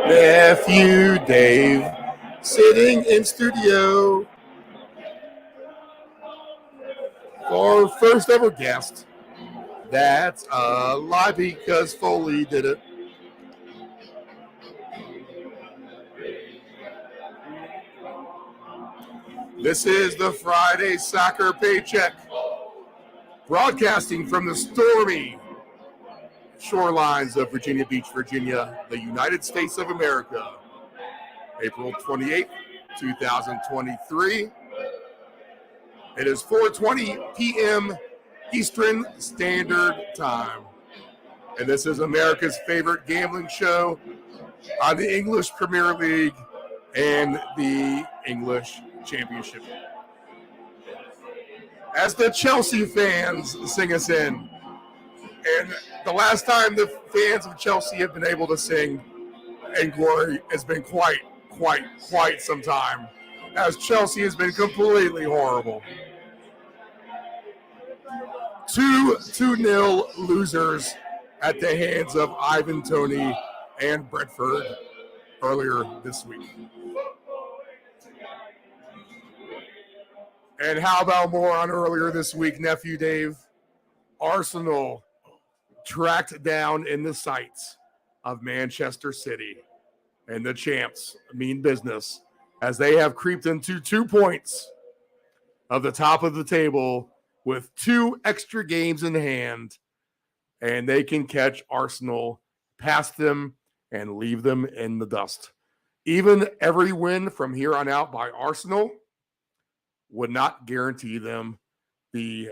Nephew Dave sitting in studio for our first ever guest. That's live because Foley did it. This is the Friday Soccer Paycheck, broadcasting from the stormy shorelines of Virginia Beach, Virginia, the United States of America. April 28th, 2023. It is 4:20 p.m. Eastern Standard Time. And this is America's favorite gambling show on the English Premier League and the English Championship. As the Chelsea fans sing us in, and the last time the fans of Chelsea have been able to sing in glory has been quite some time, as Chelsea has been completely horrible. 2-0 losers at the hands of Ivan Toney and Brentford earlier this week. And how about more on earlier this week, Nephew Dave? Arsenal tracked down in the sights of Manchester City, and the champs mean business as they have creeped into 2 points of the top of the table with 2 extra games in hand, and they can catch Arsenal, pass them, and leave them in the dust. Even every win from here on out by Arsenal would not guarantee them the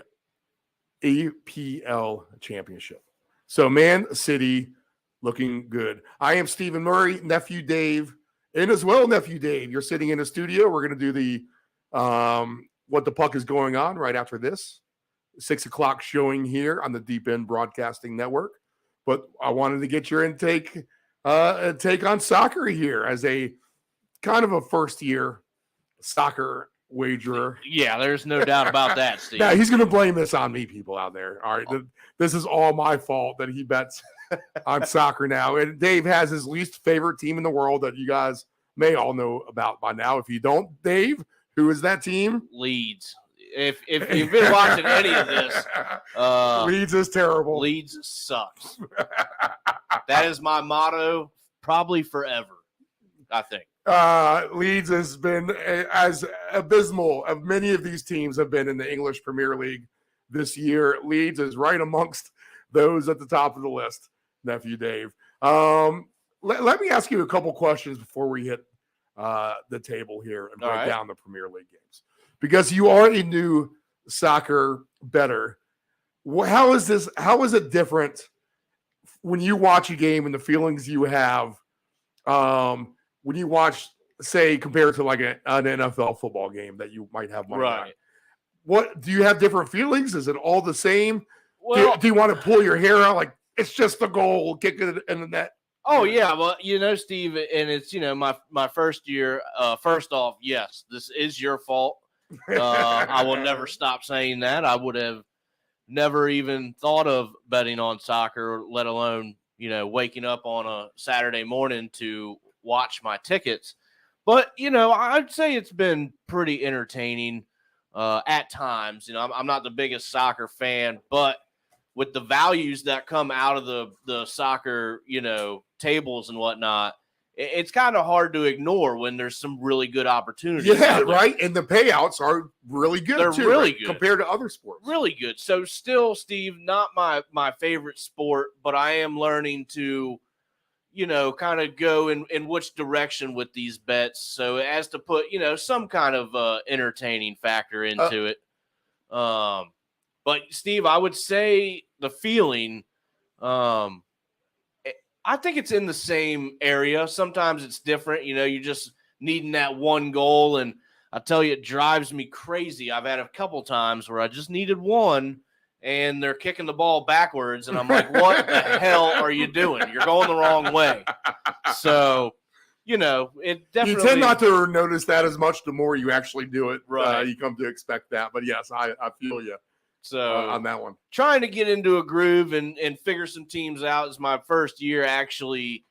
EPL championship. So Man City looking good. I am Stephen Murray, Nephew Dave, and as well, Nephew Dave, you're sitting in the studio. We're going to do the What the Puck is Going On right after this. 6 o'clock showing here on the Deep End Broadcasting Network. But I wanted to get your take on soccer here as a kind of a first-year soccer wagerer. Yeah, there's no doubt about that, Steve. Now, he's going to blame this on me, people out there. All right, this is all my fault that he bets on soccer now. And Dave has his least favorite team in the world that you guys may all know about by now. If you don't, Dave, who is that team? Leeds. If you've been watching any of this, Leeds is terrible. Leeds sucks. That is my motto, probably forever, I think. Leeds has been as abysmal of many of these teams have been in the English Premier League this year. Leeds is right amongst those at the top of the list, Nephew Dave. Let me ask you a couple questions before we hit the table here and break down the Premier League games. Because you are a new soccer bettor. How is it different when you watch a game and the feelings you have when you watch, say, compared to like an NFL football game that you might have money on? What do you have different feelings? Is it all the same? Well, do you want to pull your hair out like it's just a goal, kick it in the net? Oh yeah, well, Steve, and it's my first year. First off, yes, this is your fault. I will never stop saying that. I would have never even thought of betting on soccer, let alone waking up on a Saturday morning to watch my tickets. But I'd say it's been pretty entertaining at times. I'm not the biggest soccer fan, but with the values that come out of the soccer tables and whatnot, it's kind of hard to ignore when there's some really good opportunities. Yeah, right. And the payouts are really good. They're too, really right? good compared to other sports. Really good. So still, Steve, not my favorite sport, but I am learning to, kind of go in which direction with these bets. So as to put, some kind of entertaining factor into it. But Steve, I would say the feeling, I think it's in the same area. Sometimes it's different. You're just needing that one goal. And I tell you, it drives me crazy. I've had a couple times where I just needed one and they're kicking the ball backwards. And I'm like, what the hell are you doing? You're going the wrong way. So, it definitely. You tend not to notice that as much the more you actually do it. Right. You come to expect that. But yes, I feel you. So on that one, trying to get into a groove and figure some teams out. Is my first year actually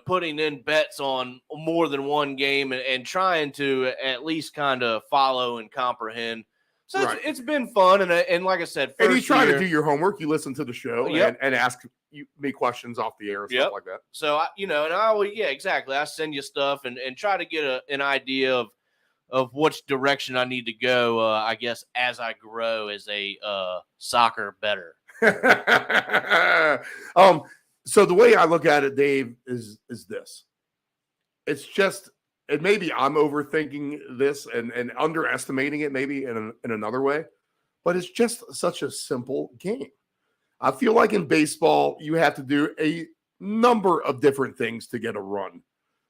putting in bets on more than one game and trying to at least kind of follow and comprehend. So it's been fun. And like I said, and you try year, to do your homework. You listen to the show and ask me questions off the air and stuff like that. So, and I always, exactly. I send you stuff and try to get an idea of which direction I need to go, I guess, as I grow as a soccer bettor. So the way I look at it, Dave, is this. It's just, and maybe I'm overthinking this and underestimating it maybe in another way, but it's just such a simple game. I feel like in baseball, you have to do a number of different things to get a run.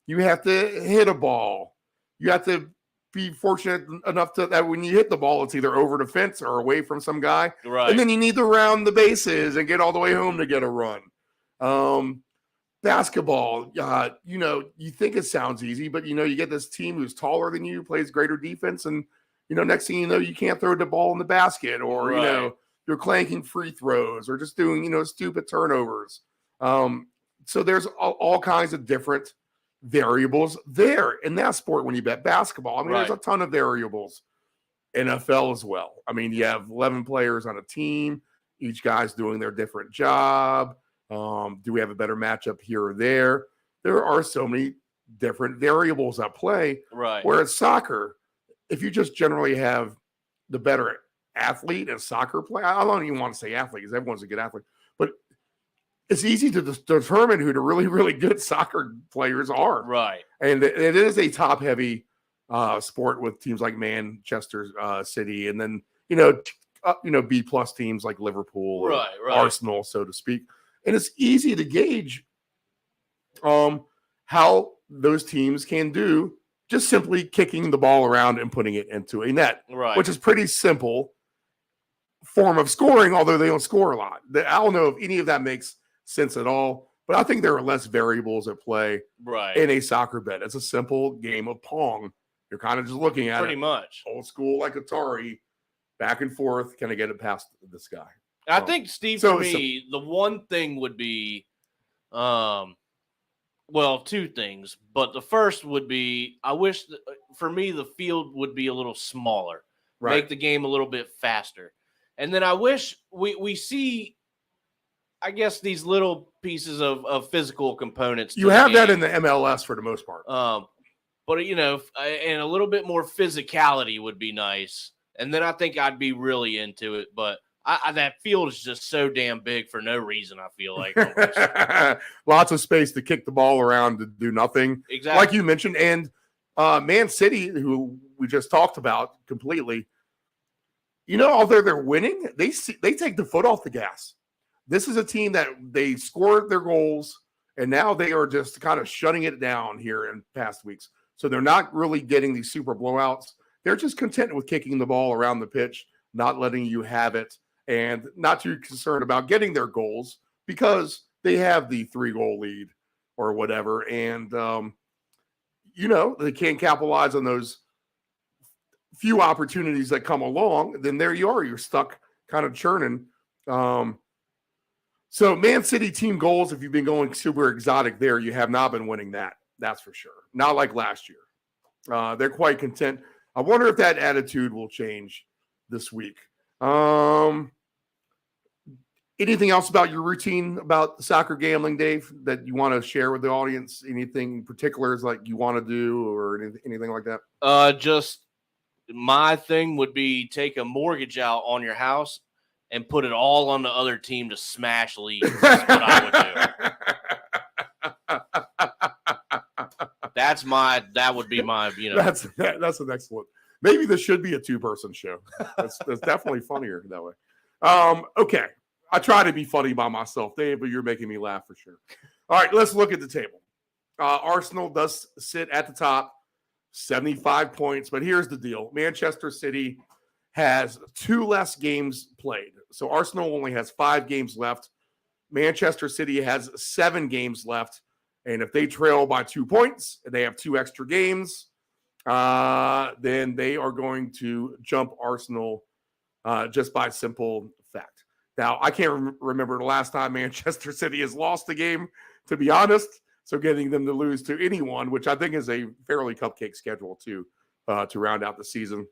You have to hit a ball. You have to be fortunate enough that when you hit the ball, it's either over the fence or away from some guy. Right. And then you need to round the bases and get all the way home to get a run. Basketball, you think it sounds easy, but you get this team who's taller than you, plays greater defense, and next thing you know, you can't throw the ball in the basket, or you're clanking free throws, or just doing stupid turnovers. So there's all kinds of different variables there in that sport when you bet basketball. I mean, there's a ton of variables. NFL as well. I mean, you have 11 players on a team. Each guy's doing their different job. Do we have a better matchup here or there? There are so many different variables at play. Right. Whereas soccer, if you just generally have the better athlete and soccer player, I don't even want to say athlete because everyone's a good athlete, but it's easy to determine who the really, really good soccer players are. Right. And it is a top-heavy sport with teams like Manchester City, and then B+ teams like Liverpool or Arsenal, so to speak. And it's easy to gauge how those teams can do just simply kicking the ball around and putting it into a net, which is pretty simple form of scoring, although they don't score a lot. I don't know if any of that makes sense at all, but I think there are less variables at play in a soccer bet. It's a simple game of Pong. You're kind of just looking at pretty much old school, like Atari, back and forth. Can I get it past this guy? I think, Steve, for me, the one thing would be, two things. But the first would be, I wish, for me, the field would be a little smaller. Make the game a little bit faster. And then I wish we see, I guess, these little pieces of physical components. You have that in the MLS for the most part. But, and a little bit more physicality would be nice. And then I think I'd be really into it. But that field is just so damn big for no reason, I feel like. Lots of space to kick the ball around to do nothing. Exactly. Like you mentioned. And Man City, who we just talked about completely, although they're winning, they take the foot off the gas. This is a team that they scored their goals, and now they are just kind of shutting it down here in past weeks. So they're not really getting these super blowouts. They're just content with kicking the ball around the pitch, not letting you have it, and not too concerned about getting their goals because they have the 3-goal lead or whatever. And, they can't capitalize on those few opportunities that come along. Then there you are. You're stuck kind of churning. So Man City team goals, if you've been going super exotic there, you have not been winning that. That's for sure. Not like last year. They're quite content. I wonder if that attitude will change this week. Anything else about your routine about soccer gambling, Dave, that you want to share with the audience? Anything particulars like you want to do or anything like that? Just my thing would be take a mortgage out on your house and put it all on the other team to smash leads. That's what I would do. That would be my, That's an excellent. Maybe this should be a 2-person show. That's definitely funnier that way. Okay. I try to be funny by myself, Dave, but you're making me laugh for sure. All right, let's look at the table. Arsenal does sit at the top, 75 points. But here's the deal. Manchester City has 2 less games played. So Arsenal only has 5 games left. Manchester City has 7 games left. And if they trail by 2 points and they have 2 extra games, then they are going to jump Arsenal just by simple fact. Now, I can't remember the last time Manchester City has lost a game, to be honest. So getting them to lose to anyone, which I think is a fairly cupcake schedule too, to round out the season.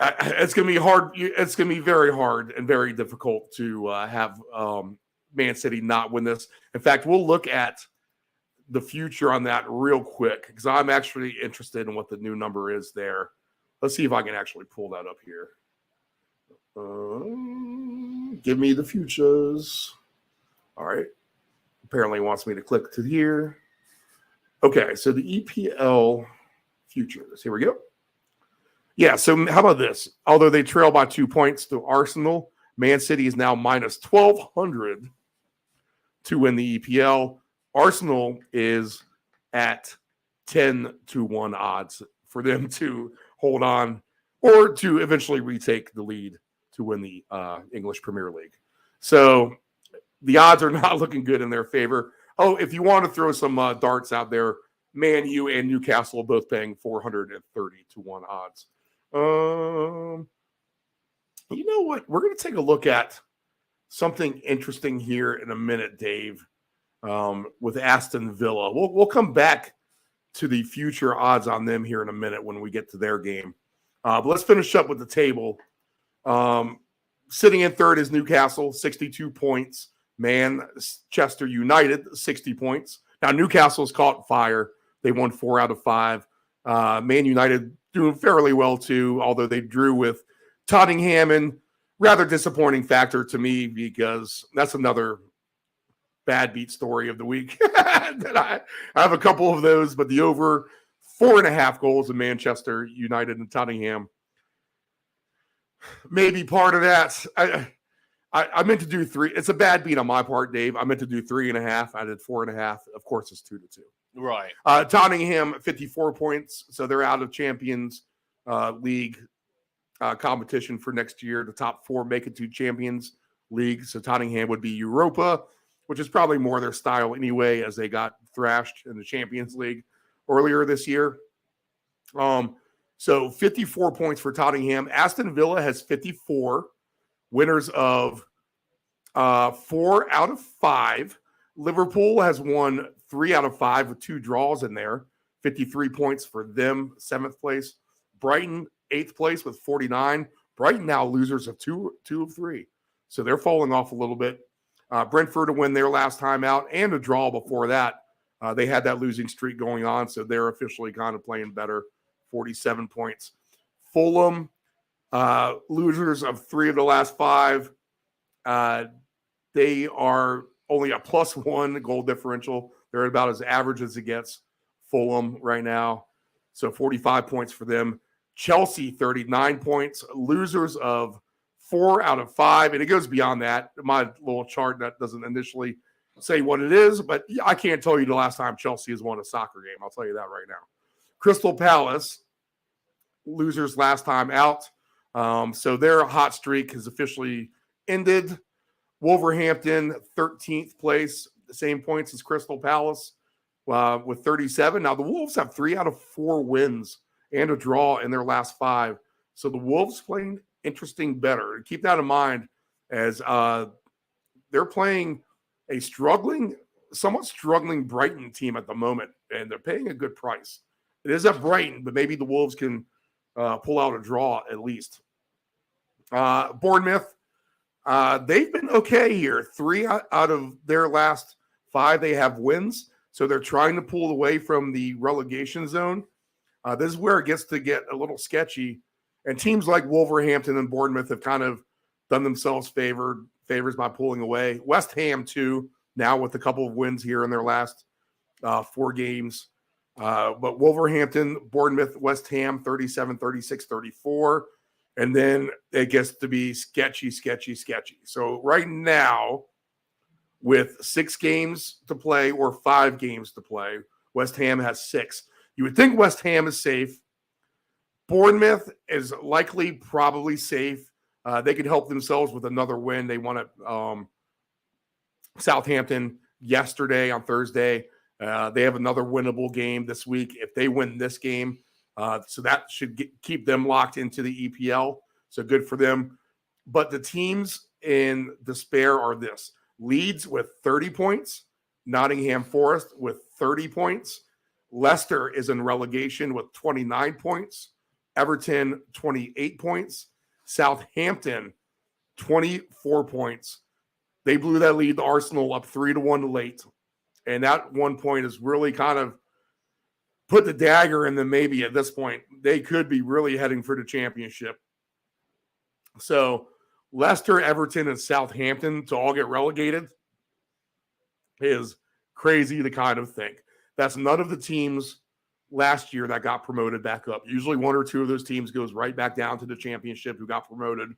It's going to be hard. It's going to be very hard and very difficult to have Man City not win this. In fact, we'll look at the future on that real quick because I'm actually interested in what the new number is there. Let's see if I can actually pull that up here. Give me the futures. All right. Apparently wants me to click to here. Okay, so the EPL futures. Here we go. Yeah, so how about this? Although they trail by 2 points to Arsenal, Man City is now minus 1,200 to win the EPL. Arsenal is at 10-1 odds for them to hold on or to eventually retake the lead to win the English Premier League. So the odds are not looking good in their favor. Oh, if you want to throw some darts out there, Man U and Newcastle are both paying 430-1 odds. You know what? We're going to take a look at something interesting here in a minute, Dave, with Aston Villa. We'll come back to the future odds on them here in a minute when we get to their game. But let's finish up with the table. Sitting in third is Newcastle, 62 points. Manchester United, 60 points. Now, Newcastle's caught fire. They won 4 out of 5. Man United doing fairly well, too, although they drew with Tottenham, and rather disappointing factor to me because that's another bad beat story of the week. That I have a couple of those, but the over 4.5 goals in Manchester United and Tottenham may be part of that. I meant to do 3. It's a bad beat on my part, Dave. I meant to do 3.5. I did 4.5. Of course, it's 2-2. Right. Tottenham, 54 points. So they're out of Champions League competition for next year. The top 4 make it to Champions League. So Tottenham would be Europa, which is probably more their style anyway, as they got thrashed in the Champions League earlier this year. So 54 points for Tottenham. Aston Villa has 54. Winners of 4 out of 5. Liverpool has won 3 out of 5 with 2 draws in there. 53 points for them, 7th place. Brighton, 8th place with 49. Brighton now losers of 2 of 3. So they're falling off a little bit. Brentford to win their last time out and a draw before that. They had that losing streak going on, so they're officially kind of playing better. 47 points. Fulham, losers of 3 of the last 5. They are only a +1 goal differential. They're about as average as it gets. Fulham right now. So 45 points for them. Chelsea, 39 points. Losers of 4 out of 5. And it goes beyond that. My little chart that doesn't initially say what it is, but I can't tell you the last time Chelsea has won a soccer game. I'll tell you that right now. Crystal Palace, losers last time out. So their hot streak has officially ended. Wolverhampton, 13th place, the same points as Crystal Palace with 37. Now, the Wolves have 3 out of 4 wins and a draw in their last 5. So the Wolves playing interesting better. Keep that in mind as they're playing a somewhat struggling Brighton team at the moment, and they're paying a good price. It is at Brighton, but maybe the Wolves can pull out a draw at least. Bournemouth, they've been okay here. 3 out of their last 5, they have wins. So they're trying to pull away from the relegation zone. This is where it gets to get a little sketchy. And teams like Wolverhampton and Bournemouth have kind of done themselves favors by pulling away. West Ham, too, now with a couple of wins here in their last 4 games. But Wolverhampton, Bournemouth, West Ham, 37, 36, 34. And then it gets to be sketchy. So right now, with 6 games to play or 5 games to play, West Ham has 6. You would think West Ham is safe. Bournemouth is likely probably safe. They could help themselves with another win. They won at Southampton yesterday on Thursday. They have another winnable game this week if they win this game. So that should keep them locked into the EPL. So good for them. But the teams in despair are this. Leeds with 30 points. Nottingham Forest with 30 points. Leicester is in relegation with 29 points. Everton, 28 points. Southampton, 24 points. They blew that lead to Arsenal up 3-1 late. And that 1 point is really kind of put the dagger in them. Maybe at this point, they could be really heading for the championship. So Leicester, Everton, and Southampton to all get relegated is crazy to kind of think. That's none of the teams last year that got promoted back up. Usually one or two of those teams goes right back down to the championship who got promoted.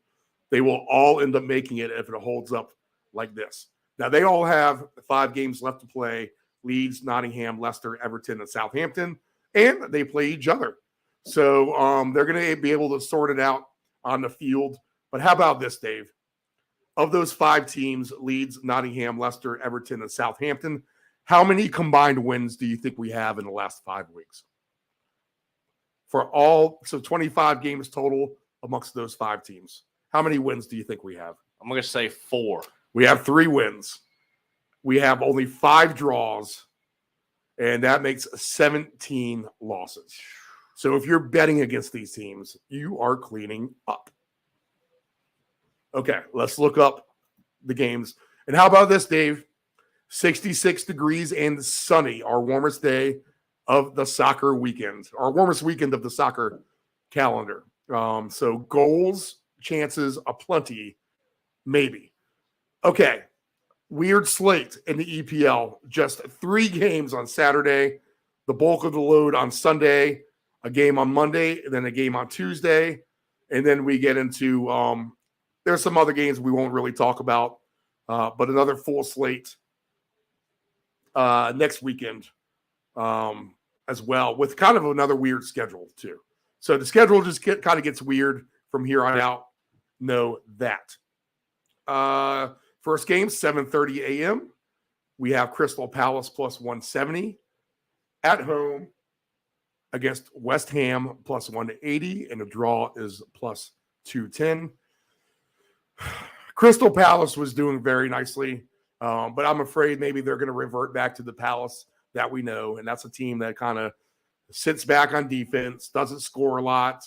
They will all end up making it if it holds up like this. Now, they all have 5 games left to play. Leeds, Nottingham, Leicester, Everton, and Southampton. And they play each other. So they're going to be able to sort it out on the field. But how about this, Dave? Of those 5 teams, Leeds, Nottingham, Leicester, Everton, and Southampton, how many combined wins do you think we have in the last 5 weeks? So 25 games total amongst those 5 teams. How many wins do you think we have? I'm going to say 4. We have 3 wins. We have only 5 draws, and that makes 17 losses. So if you're betting against these teams, you are cleaning up. Okay, let's look up the games. And how about this, Dave? 66 degrees and sunny, our warmest day of the soccer weekend, our warmest weekend of the soccer calendar. So goals, chances aplenty, maybe. Okay, weird slate in the EPL. Just 3 games on Saturday, the bulk of the load on Sunday, a game on Monday, and then a game on Tuesday. And then we get into there's some other games we won't really talk about, but another full slate next weekend as well, with kind of another weird schedule too. So the schedule just kind of gets weird from here on out. Know that. First game, 7:30 a.m. We have Crystal Palace plus 170 at home against West Ham plus 180, and the draw is plus 210. Crystal Palace was doing very nicely, but I'm afraid maybe they're going to revert back to the Palace that we know, and that's a team that kind of sits back on defense, doesn't score a lot,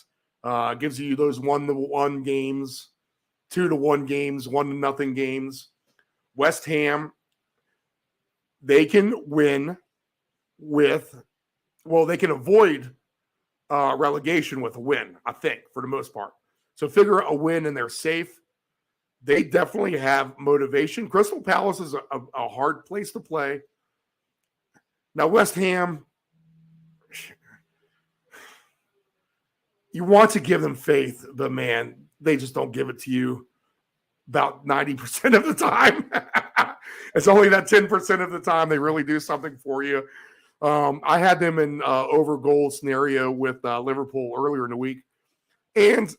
gives you those 1-1 games, 2-1 games, 1-0 games. West Ham, they can win they can avoid relegation with a win, I think, for the most part. So figure a win and they're safe. They definitely have motivation. Crystal Palace is a hard place to play. Now, West Ham, you want to give them faith, but man, they just don't give it to you about 90% of the time. It's only that 10% of the time they really do something for you. I had them in over goal scenario with Liverpool earlier in the week. And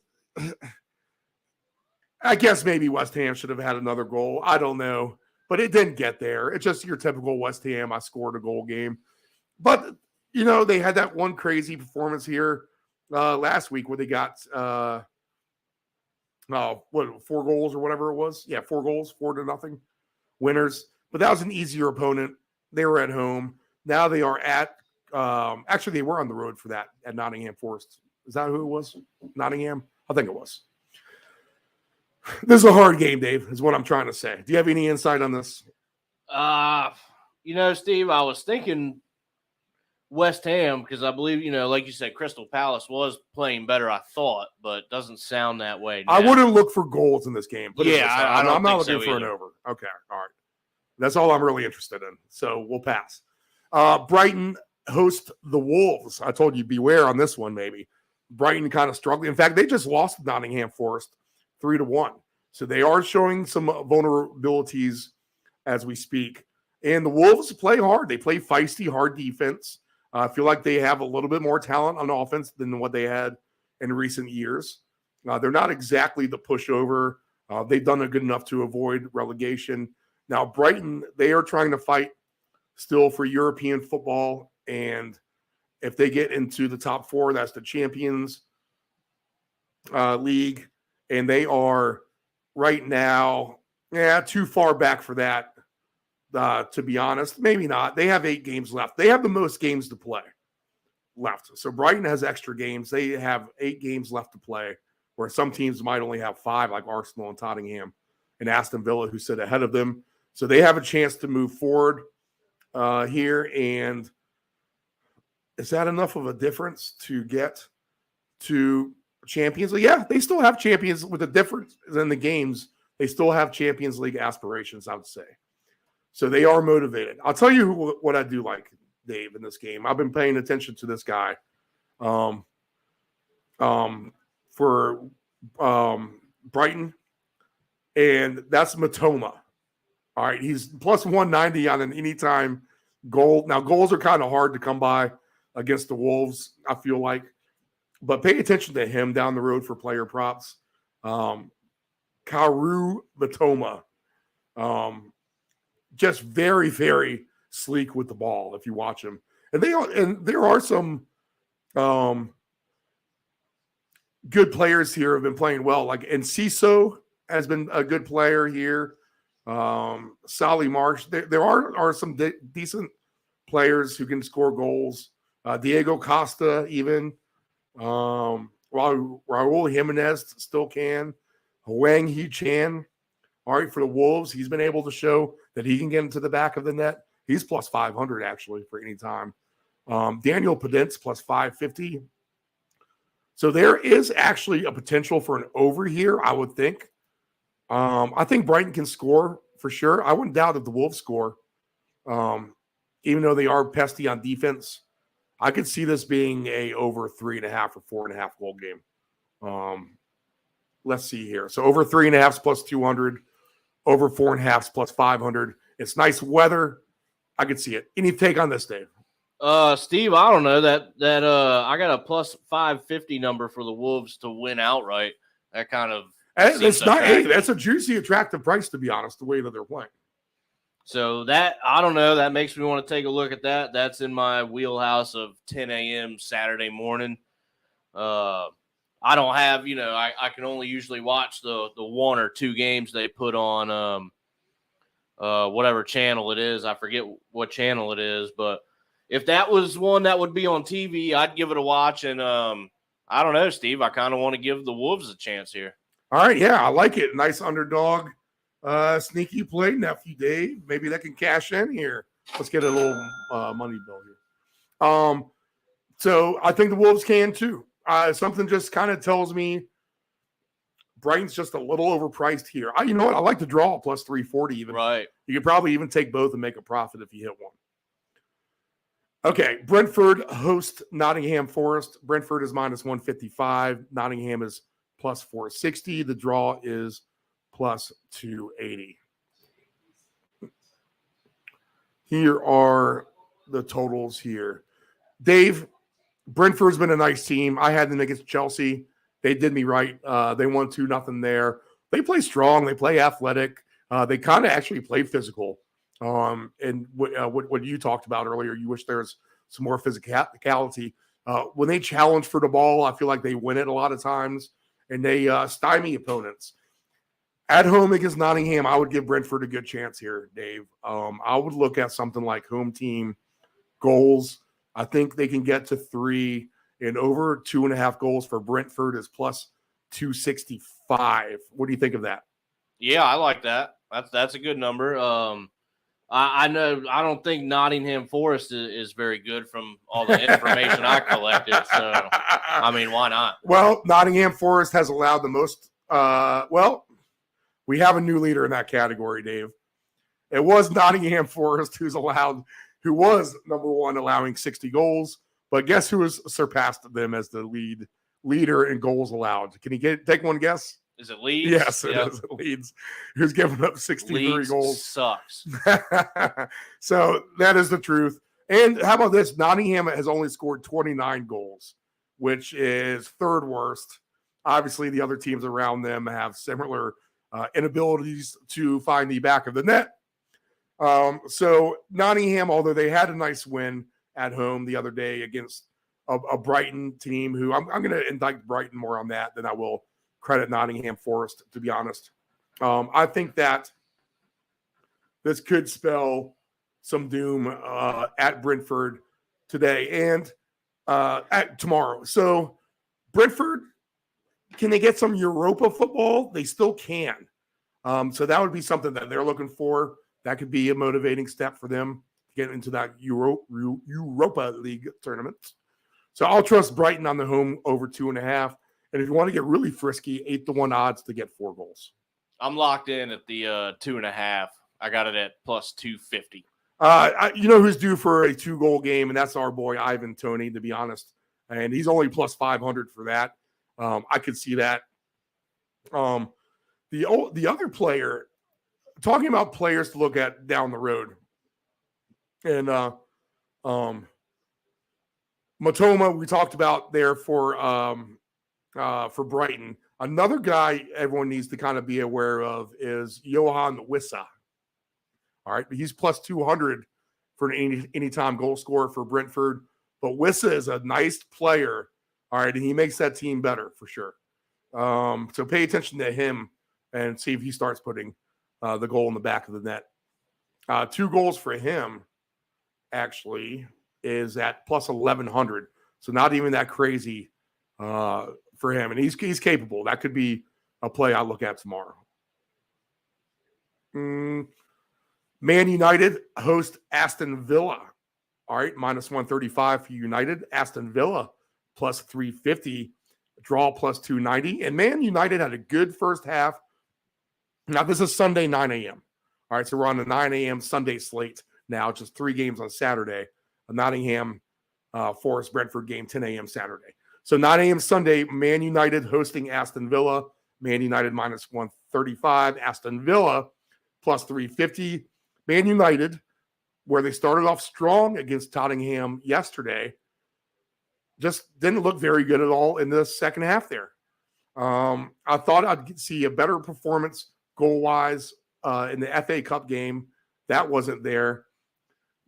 I guess maybe West Ham should have had another goal. I don't know. But it didn't get there. It's just your typical West Ham. I scored a goal game. But, they had that one crazy performance here last week where they got, 4 goals or whatever it was? Yeah, 4 goals, 4-0 winners. But that was an easier opponent. They were at home. Now they are at, actually, they were on the road for that at Nottingham Forest. Is that who it was? Nottingham? I think it was. This is a hard game, Dave, is what I'm trying to say. Do you have any insight on this? Steve, I was thinking West Ham because I believe, like you said, Crystal Palace was playing better, I thought, but doesn't sound that way now. I wouldn't look for goals in this game. I'm not looking for an over. Okay, all right. That's all I'm really interested in. So we'll pass. Brighton host the Wolves. I told you beware on this one, maybe. Brighton kind of struggling. In fact, they just lost to Nottingham Forest 3-1. So they are showing some vulnerabilities as we speak. And the Wolves play hard. They play feisty, hard defense. I feel like they have a little bit more talent on offense than what they had in recent years. They're not exactly the pushover. They've done a good enough to avoid relegation. Now, Brighton, they are trying to fight still for European football. And if they get into the top 4, that's the Champions League. And they are right now Yeah, too far back for that, to be honest. Maybe not. They have 8 games left. They have the most games to play left. So Brighton has extra games. They have 8 games left to play, where some teams might only have 5, like Arsenal and Tottenham and Aston Villa, who sit ahead of them. So they have a chance to move forward here. And is that enough of a difference to get to Champions League? Yeah, they still have Champions with a difference in the games. They still have Champions League aspirations, I would say. So they are motivated. I'll tell you what I do like, Dave, in this game. I've been paying attention to this guy for Brighton, and that's Matoma. All right, he's plus 190 on an anytime goal. Now, goals are kind of hard to come by against the Wolves, I feel like. But pay attention to him down the road for player props. Karu Matoma. Just very, very sleek with the ball if you watch him. And there are some good players here who have been playing well. Like Enciso has been a good player here. Solly Marsh. There are some decent players who can score goals. Diego Costa even. Raul Jimenez still can. Huang He-Chan. All right, for the Wolves, he's been able to show that he can get into the back of the net. He's plus 500 actually for any time. Daniel Pedence plus 550. So there is actually a potential for an over here, I would think. I think Brighton can score for sure. I wouldn't doubt if the Wolves score, even though they are pesty on defense. I could see this being a over 3.5 or 4.5 goal game. Let's see here. So over 3.5 plus 200, over 4.5 plus 500. It's nice weather. I could see it. Any take on this, Dave? Steve, I don't know that I got a plus 550 number for the Wolves to win outright. That kind of it's not. Hey, that's a juicy, attractive price, to be honest. The way that they're playing. So that, I don't know, that makes me want to take a look at that. That's in my wheelhouse of 10 a.m. Saturday morning. I don't have, I can only usually watch the 1 or 2 games they put on whatever channel it is. I forget what channel it is, but if that was one that would be on TV, I'd give it a watch. And I don't know, Steve, I kind of want to give the Wolves a chance here. All right, yeah, I like it. Nice underdog. Sneaky play, nephew Dave. Maybe that can cash in here. Let's get a little money bill here. So I think the Wolves can too. Something just kind of tells me Brighton's just a little overpriced here. You know what? I like to draw plus 340 even. Right. You could probably even take both and make a profit if you hit one. Okay, Brentford host Nottingham Forest. Brentford is minus 155. Nottingham is plus 460. The draw is plus 280. Here are the totals here. Dave, Brentford's been a nice team. I had them against Chelsea. They did me right. They won 2-0 there. They play strong. They play athletic. They kind of actually play physical. And what you talked about earlier, you wish there was some more physicality. When they challenge for the ball, I feel like they win it a lot of times, and they stymie opponents. At home against Nottingham, I would give Brentford a good chance here, Dave. I would look at something like home team goals. I think they can get to 3, and over 2.5 goals for Brentford is plus 265. What do you think of that? Yeah, I like that. That's a good number. I know I don't think Nottingham Forest is very good from all the information I collected. So, I mean, why not? Well, Nottingham Forest has allowed the most. We have a new leader in that category, Dave. It was Nottingham Forest who was number 1, allowing 60 goals. But guess who has surpassed them as the leader in goals allowed? Can you take one guess? Is it Leeds? Yes, it is Leeds, who's given up 63 Leeds goals. Sucks. So that is the truth. And how about this? Nottingham has only scored 29 goals, which is 3rd worst. Obviously, the other teams around them have similar inabilities to find the back of the net. So Nottingham, although they had a nice win at home the other day against a Brighton team, who I'm going to indict Brighton more on that than I will credit Nottingham Forest, to be honest. I think that this could spell some doom at Brentford today and at tomorrow. So Brentford, can they get some Europa football? They still can. So that would be something that they're looking for. That could be a motivating step for them to get into that Europa League tournament. So I'll trust Brighton on the home over 2.5. And if you want to get really frisky, 8-1 odds to get 4 goals. I'm locked in at the 2.5. I got it at plus 250. You know who's due for a 2-goal game, and that's our boy Ivan Toney, to be honest. And he's only plus 500 for that. I could see that. The other player, talking about players to look at down the road, and Matoma we talked about there for Brighton. Another guy everyone needs to kind of be aware of is Johan Wissa. All right, he's plus 200 for an anytime goal scorer for Brentford. But Wissa is a nice player. All right, and he makes that team better for sure. So pay attention to him and see if he starts putting the goal in the back of the net. 2 goals for him, actually, is at plus 1,100. So not even that crazy for him. And he's capable. That could be a play I look at tomorrow. Man United host Aston Villa. All right, minus 135 for United. Aston Villa plus 350. Draw plus 290. And Man United had a good first half. Now, this is Sunday, 9 a.m. All right, so we're on the 9 a.m. Sunday slate now, just 3 games on Saturday. A Nottingham Forest Brentford game, 10 a.m. Saturday. So 9 a.m. Sunday, Man United hosting Aston Villa. Man United minus 135. Aston Villa plus 350. Man United, where they started off strong against Tottenham yesterday, just didn't look very good at all in the second half there. I thought I'd see a better performance goal-wise in the FA Cup game. That wasn't there.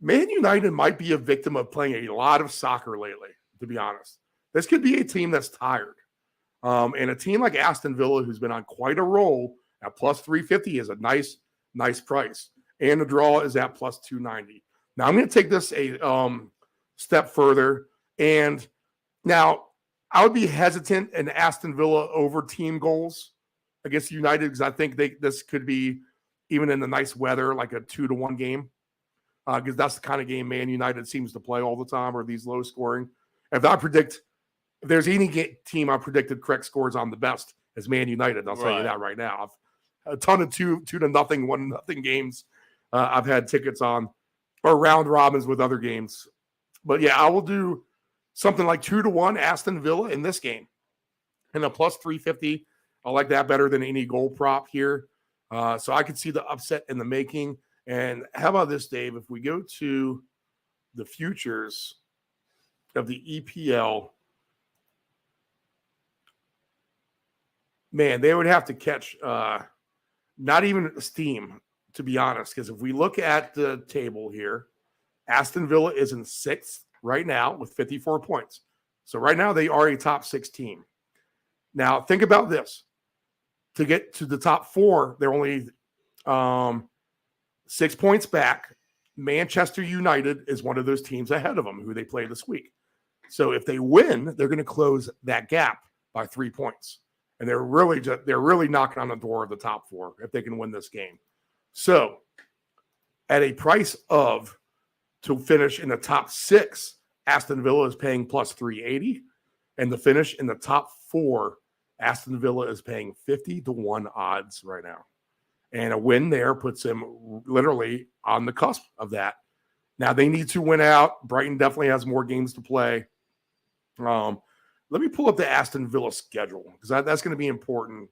Man United might be a victim of playing a lot of soccer lately, to be honest. This could be a team that's tired. And a team like Aston Villa, who's been on quite a roll at plus 350, is a nice price. And the draw is at plus 290. Now, I'm going to take this a step further. And now, I would be hesitant in Aston Villa over team goals against United because I think this could be, even in the nice weather, like a 2-1 game. Because that's the kind of game Man United seems to play all the time, or these low scoring. If there's any team I predicted correct scores on the best, is Man United. I'll tell you that right now. A ton of 2-0, 1-0 games I've had tickets on, or round robins with other games. But yeah, I will do something like 2-1 Aston Villa in this game. And a plus 350. I like that better than any goal prop here. So I could see the upset in the making. And how about this, Dave? If we go to the futures of the EPL, man, they would have to catch not even steam, to be honest. Because if we look at the table here, Aston Villa is in 6th right now with 54 points. So right now they are a top 6 team. Now think about this. To get to the top 4, they're only 6 points back. Manchester United is one of those teams ahead of them who they play this week. So if they win, they're going to close that gap by 3 points. And they're really knocking on the door of the top 4 if they can win this game. So at a price of to finish in the top 6, Aston Villa is paying plus 380. And to finish in the top 4, Aston Villa is paying 50-1 odds right now. And a win there puts them literally on the cusp of that. Now they need to win out. Brighton definitely has more games to play. Let me pull up the Aston Villa schedule because that's going to be important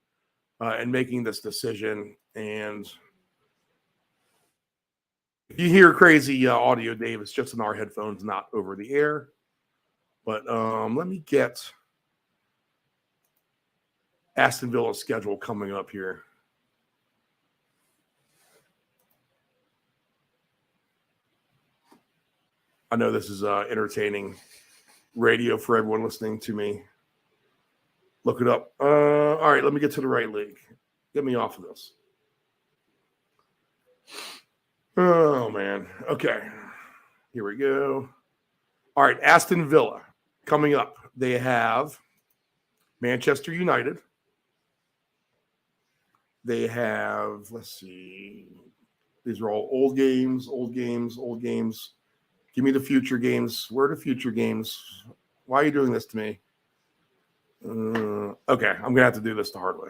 in making this decision. And if you hear crazy audio, Dave, it's just in our headphones, not over the air. But let me get Aston Villa's schedule coming up here. I know this is entertaining radio for everyone listening to me. Look it up. All right, let me get to the right league. Get me off of this. Oh, man. Okay. Here we go. All right. Aston Villa coming up. They have Manchester United. They have, let's see. These are all old games. Give me the future games. Where are the future games? Why are you doing this to me? Okay, I'm going to have to do this the hard way.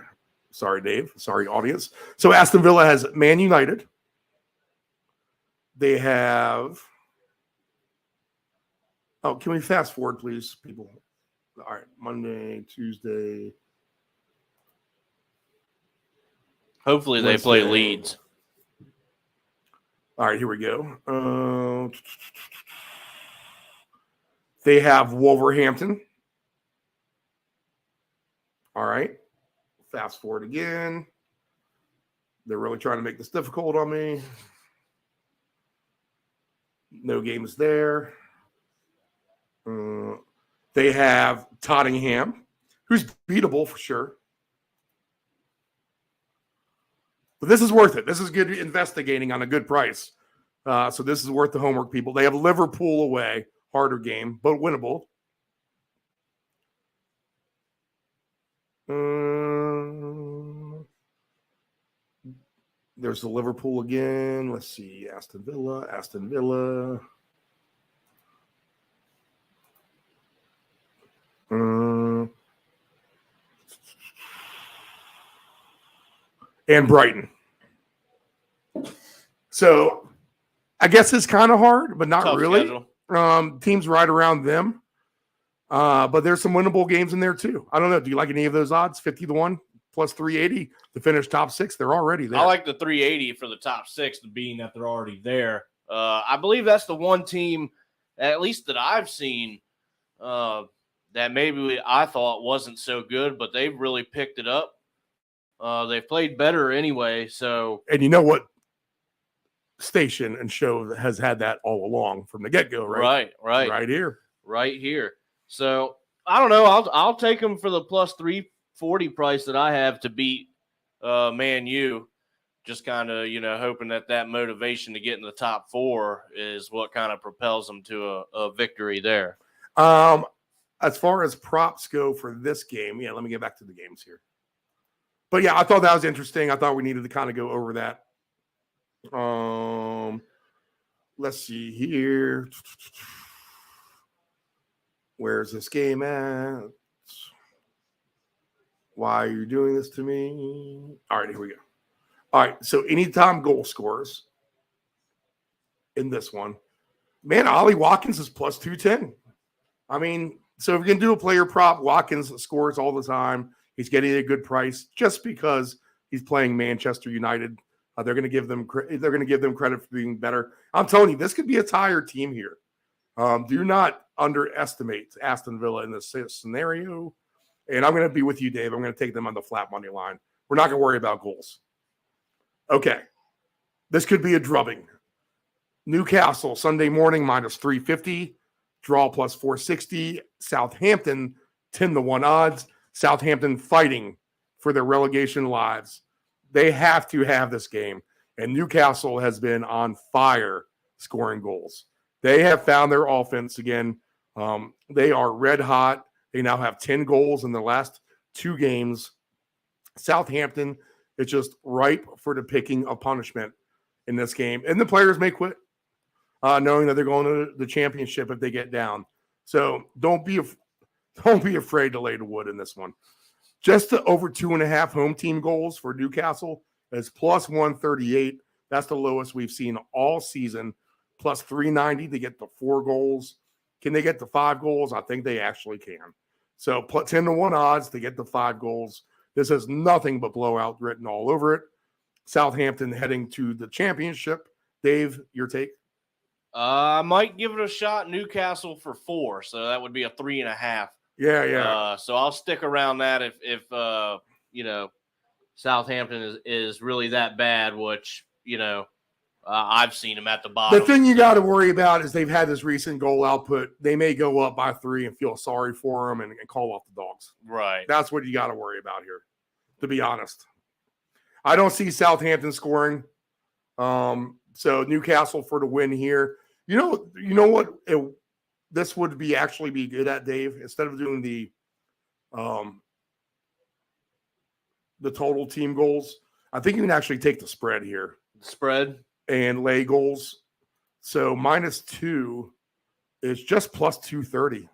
Sorry, Dave. Sorry, audience. So Aston Villa has Man United. They have... Oh, can we fast forward, please, people? All right, Monday, Tuesday. Hopefully they play Leeds. All right, here we go. They have Wolverhampton. All right. Fast forward again. They're really trying to make this difficult on me. No games there. They have Tottenham, who's beatable for sure. But this is worth it. This is good investigating on a good price. So this is worth the homework, people. They have Liverpool away. Harder game, but winnable. There's the Liverpool again. Let's see. Aston Villa. And Brighton. So I guess it's kind of hard, but not Tough really. schedule. Teams right around them. But there's some winnable games in there too. I don't know. Do you like any of those odds? 50-1 plus 380 to finish top 6. They're already there. I like the 380 for the top 6, being that they're already there. I believe that's the one team, at least that I've seen, that maybe I thought wasn't so good, but they've really picked it up. They've played better anyway. So, and you know what? Station and show has had that all along from the get-go, right? Right here. So I don't know. I'll take them for the plus 340 price that I have to beat Man U. Just kind of, hoping that motivation to get in the top 4 is what kind of propels them to a victory there. As far as props go for this game, let me get back to the games here. But I thought that was interesting. I thought we needed to kind of go over that. Let's see here. Where's this game at? Why are you doing this to me? All right, here we go. All right, so anytime goal scores in this one, man, Ollie Watkins is plus 210. I mean, so if you're going to do a player prop, Watkins scores all the time. He's getting a good price just because he's playing Manchester United. They're going to give them credit for being better. I'm telling you, this could be a tired team here. Do not underestimate Aston Villa in this scenario. And I'm going to be with you, Dave. I'm going to take them on the flat money line. We're not going to worry about goals. Okay. This could be a drubbing. Newcastle, Sunday morning, minus 350. Draw plus 460. Southampton, 10-1 odds. Southampton fighting for their relegation lives. They have to have this game. And Newcastle has been on fire scoring goals. They have found their offense again. They are red hot. They now have 10 goals in the last 2 games. Southampton is just ripe for the picking of punishment in this game. And the players may quit knowing that they're going to the championship if they get down. So don't be afraid to lay the wood in this one. Just to over 2.5 home team goals for Newcastle is plus 138. That's the lowest we've seen all season. Plus 390 to get the 4 goals. Can they get the 5 goals? I think they actually can. So 10-1 odds to get the 5 goals. This has nothing but blowout written all over it. Southampton heading to the championship. Dave, your take? I might give it a shot. Newcastle for 4, so that would be a 3.5. Yeah. So I'll stick around that if Southampton is really that bad, which I've seen them at the bottom. The thing you got to worry about is they've had this recent goal output. They may go up by 3 and feel sorry for them and call off the dogs. Right. That's what you got to worry about here, to be honest. I don't see Southampton scoring. So Newcastle for the win here. You know what? This would be actually be good at, Dave. Instead of doing the total team goals, I think you can actually take the spread here. Spread and lay goals. So -2 is just plus 230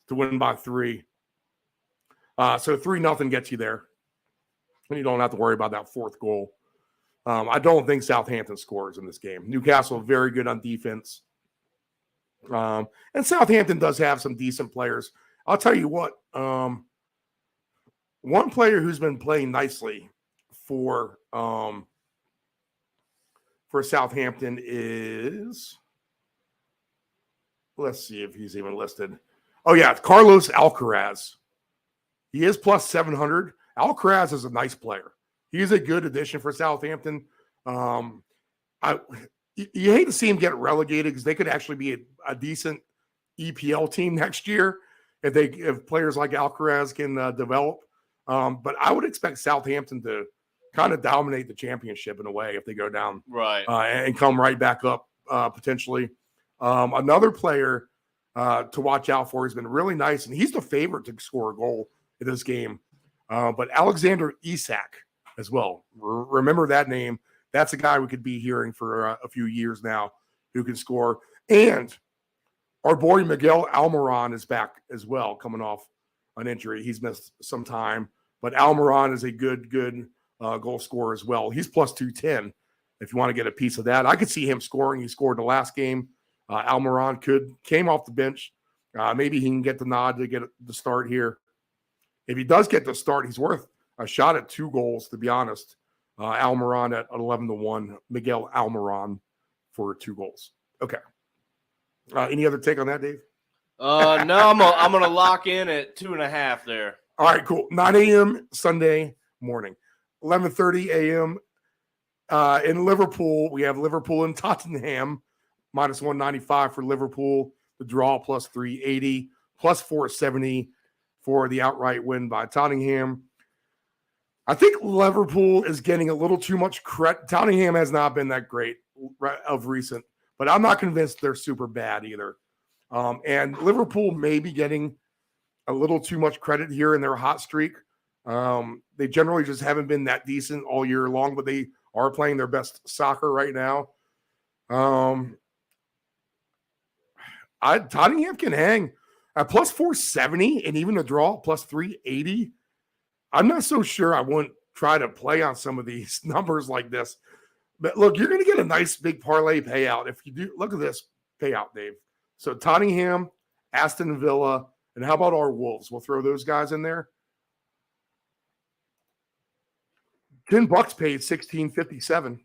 to win by 3. So 3-0 gets you there. And you don't have to worry about that fourth goal. I don't think Southampton scores in this game. Newcastle very good on defense. And Southampton does have some decent players. I'll tell you what, one player who's been playing nicely for Southampton is, let's see if he's even listed. Oh, yeah, Carlos Alcaraz. He is plus 700. Alcaraz is a nice player. He's a good addition for Southampton. You hate to see him get relegated because they could actually be a decent EPL team next year if players like Alcaraz can develop. But I would expect Southampton to kind of dominate the championship in a way if they go down right and come right back up potentially. Another player to watch out for has been really nice, and he's the favorite to score a goal in this game. But Alexander Isak as well. Remember that name. That's a guy we could be hearing for a few years now who can score. And our boy Miguel Almiron is back as well, coming off an injury. He's missed some time, but Almiron is a good goal scorer as well. He's plus 210 if you want to get a piece of that. I could see him scoring. He scored the last game. Almiron came off the bench. Maybe he can get the nod to get the start here. If he does get the start, he's worth a shot at 2 goals, to be honest. Almiron at 11-1. Miguel Almiron for 2 goals. Okay. Any other take on that, Dave? No, I'm gonna lock in at 2.5 there. All right, cool. 9 a.m. Sunday morning. 11:30 a.m. In Liverpool, we have Liverpool and Tottenham, -195 for Liverpool. The draw plus 380, plus 470 for the outright win by Tottenham. I think Liverpool is getting a little too much credit. Tottenham has not been that great of recent, but I'm not convinced they're super bad either. And Liverpool may be getting a little too much credit here in their hot streak. They generally just haven't been that decent all year long, but they are playing their best soccer right now. Tottenham can hang at plus 470 and even a draw plus 380. I'm not so sure I wouldn't try to play on some of these numbers like this. But look, you're going to get a nice big parlay payout if you do. Look at this payout, Dave. So Tottenham, Aston Villa, and how about our Wolves? We'll throw those guys in there. $10 paid $16.57.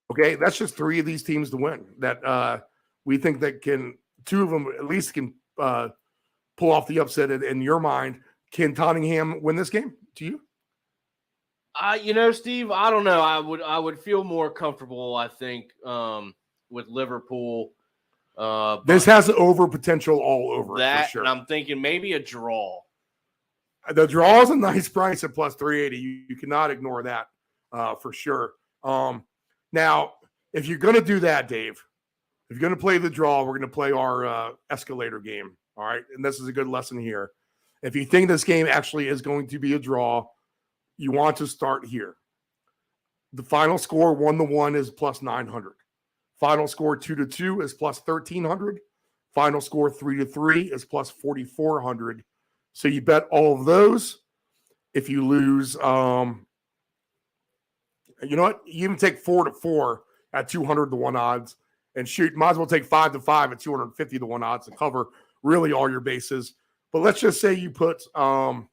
Okay, that's just 3 of these teams to win. That we think that 2 of them at least can pull off the upset. In your mind, can Tottenham win this game? To you? Steve, I don't know. I would feel more comfortable, I think, with Liverpool. This has over potential all over that, for sure. And I'm thinking maybe a draw. The draw is a nice price at plus 380. You cannot ignore that for sure. Now, if you're going to do that, Dave, if you're going to play the draw, we're going to play our escalator game. All right. And this is a good lesson here. If you think this game actually is going to be a draw, you want to start here. The final score 1-1 is plus 900. Final score 2-2 is plus 1,300. Final score 3-3 is plus 4,400. So you bet all of those. If you lose, you know what? You even take 4-4 at 200-1 odds, and shoot, might as well take 5-5 at 250-1 odds to cover really all your bases. But let's just say you put, $10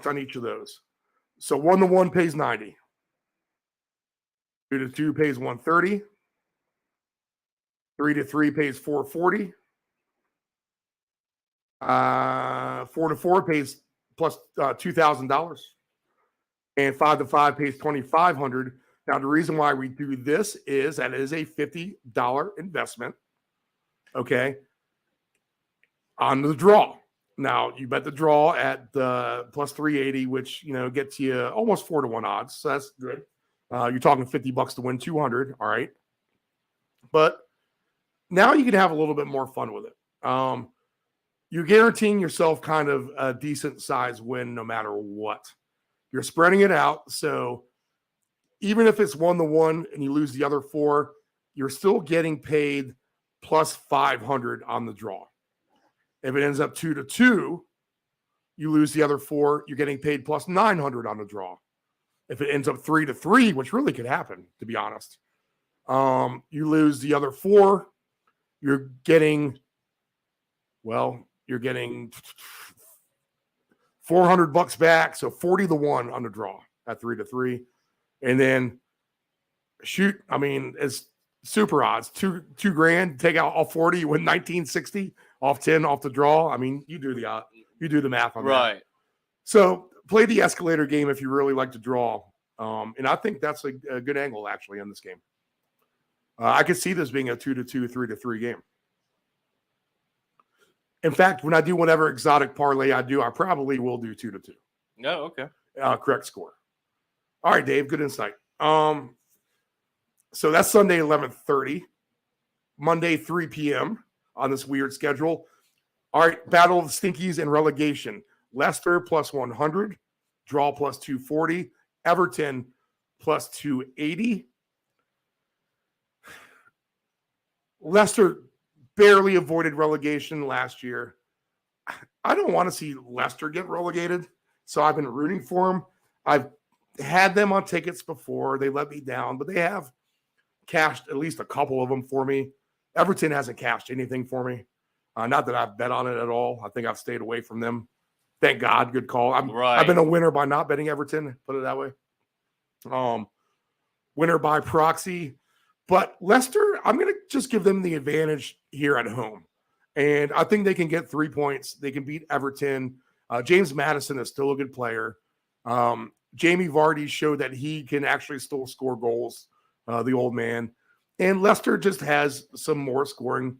on each of those. So 1-1 pays 90. 2-2 pays 130. 3-3 pays 440. 4-4 pays plus $2,000. And 5-5 pays $2,500. Now, the reason why we do this is that it is a $50 investment, okay, on the draw. Now you bet the draw at the plus 380, which gets you almost 4-1 odds. So that's good. You're talking $50 to win 200. All right, but now you can have a little bit more fun with it. You're guaranteeing yourself kind of a decent size win no matter what. You're spreading it out, so even if it's 1-1 and you lose the other 4, you're still getting paid plus 500 on the draw. If it ends up 2-2, you lose the other 4, you're getting paid plus 900 on the draw. If it ends up 3-3, which really could happen, to be honest, you lose the other 4, you're getting $400 back, so 40-1 on the draw at 3-3. And then it's super odds. Two grand, take out all 40, you win 1960 off 10 off the draw. I mean, you do the math on that. Right. So play the escalator game if you really like to draw. And I think that's a good angle actually on this game. I could see this being a 2-2, 3-3 game. In fact, when I do whatever exotic parlay I do, I probably will do 2-2. No, okay. Correct score. All right, Dave, good insight. So that's Sunday, 11:30. Monday, 3 p.m. on this weird schedule. All right, Battle of the Stinkies and relegation. Leicester plus 100. Draw plus 240. Everton plus 280. Leicester barely avoided relegation last year. I don't want to see Leicester get relegated, so I've been rooting for them. I've had them on tickets before. They let me down, but they have cashed at least a couple of them for me. Everton hasn't cashed anything for me. Not that I've bet on it at all. I think I've stayed away from them. Thank God. Good call. I've been a winner by not betting Everton, put it that way. Winner by proxy. But Leicester, I'm going to just give them the advantage here at home. And I think they can get 3 points. They can beat Everton. James Maddison is still a good player. Jamie Vardy showed that he can actually still score goals, the old man. And Leicester just has some more scoring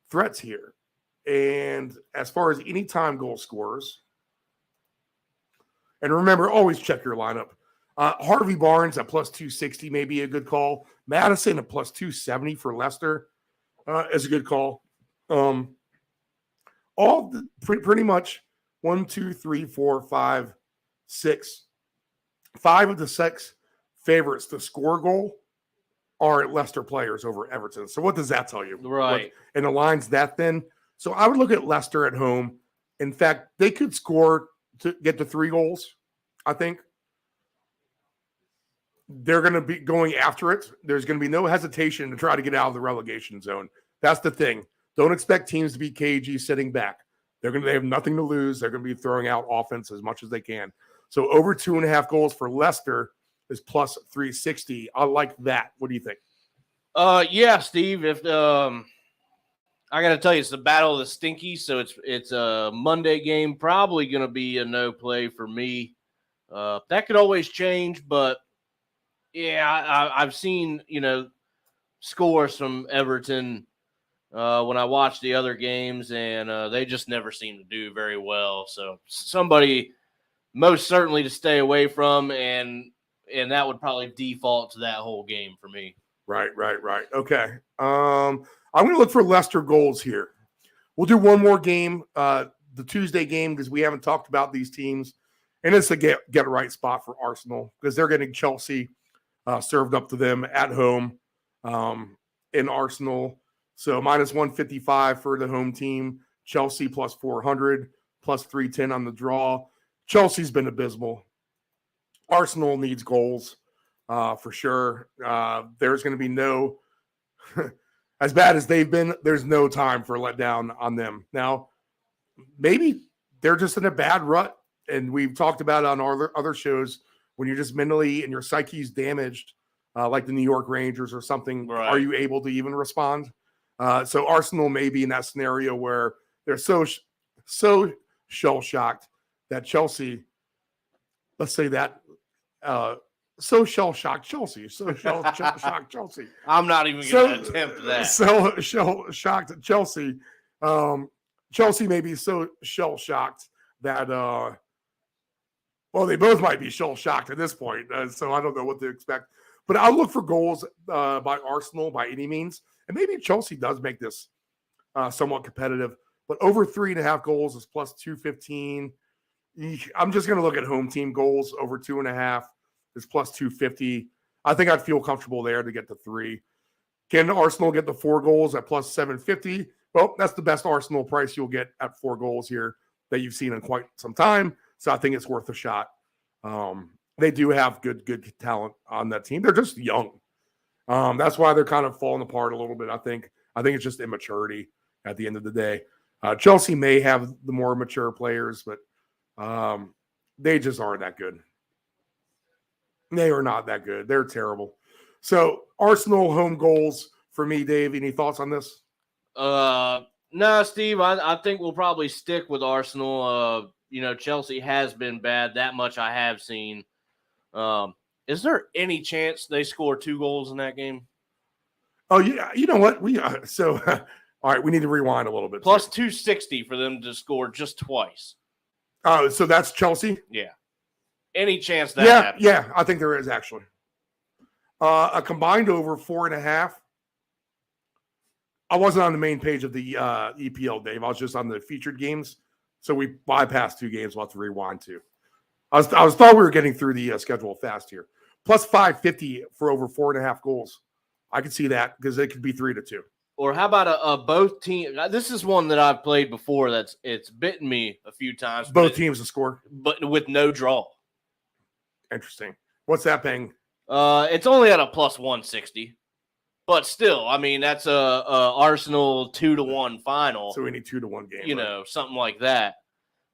threats here. And as far as anytime goal scorers, and remember, always check your lineup. Harvey Barnes at plus 260 may be a good call. Madison at plus 270 for Leicester is a good call. Pretty much 1, 2, 3, 4, 5, 6. 5 of the 6 favorites to score goal are Leicester players over Everton. So what does that tell you? Right. And the line's that thin. So I would look at Leicester at home. In fact, they could score to get to 3 goals, I think. They're going to be going after it. There's going to be no hesitation to try to get out of the relegation zone. That's the thing. Don't expect teams to be cagey sitting back. They have nothing to lose. They're going to be throwing out offense as much as they can. So over 2.5 goals for Leicester is plus 360. I like that. What do you think? Yeah, Steve. If I got to tell you, it's the Battle of the Stinkies, so it's a Monday game. Probably going to be a no play for me. That could always change, but yeah, I've seen scores from Everton when I watch the other games, and they just never seem to do very well. So somebody most certainly to stay away from, and that would probably default to that whole game for me. Right. Okay. I'm going to look for Leicester goals here. We'll do one more game, the Tuesday game, because we haven't talked about these teams. And it's a get right spot for Arsenal because they're getting Chelsea served up to them at home in Arsenal. So minus 155 for the home team. Chelsea plus 400, plus 310 on the draw. Chelsea's been abysmal. Arsenal needs goals for sure. There's going to be no – as bad as they've been, there's no time for a letdown on them. Now, maybe they're just in a bad rut, and we've talked about it on our other shows when you're just mentally and your psyche's damaged, like the New York Rangers or something. Right. Are you able to even respond? So Arsenal may be in that scenario where they're so shell-shocked that Chelsea, let's say that, so shell-shocked Chelsea. I'm not even going to attempt that. So shell-shocked at Chelsea. Chelsea may be so shell-shocked that well, they both might be shell-shocked at this point, so I don't know what to expect. But I'll look for goals by Arsenal by any means, and maybe Chelsea does make this somewhat competitive. But over 3.5 goals is plus 215. I'm just going to look at home team goals. Over 2.5 is plus 250. I think I'd feel comfortable there to get the 3. Can Arsenal get the 4 goals at plus 750? Well, that's the best Arsenal price you'll get at 4 goals here that you've seen in quite some time. So I think it's worth a shot. They do have good talent on that team. They're just young. That's why they're kind of falling apart a little bit. I think it's just immaturity at the end of the day. Chelsea may have the more mature players, but they just aren't that good. They are not that good. They're terrible. So Arsenal home goals for me, Dave. Any thoughts on this? No, Steve. I think we'll probably stick with Arsenal. Chelsea has been bad. That much I have seen. Is there any chance they score 2 goals in that game? Oh, yeah. You know what? All right, we need to rewind a little bit. Plus 260 for them to score just twice. Oh, so that's Chelsea? Yeah. Any chance that happens? Yeah, I think there is actually. A combined over 4.5. I wasn't on the main page of the EPL, Dave. I was just on the featured games. So we bypassed 2 games. We'll have to rewind 2. I thought we were getting through the schedule fast here. Plus 550 for over 4.5 goals. I could see that because it could be 3-2. Or how about a both teams? This is one that I've played before. It's bitten me a few times. Both teams to score, but with no draw. Interesting. What's that paying? It's only at a plus 160, but still, I mean that's a Arsenal 2-1 final. So we need 2-1 game. Something like that.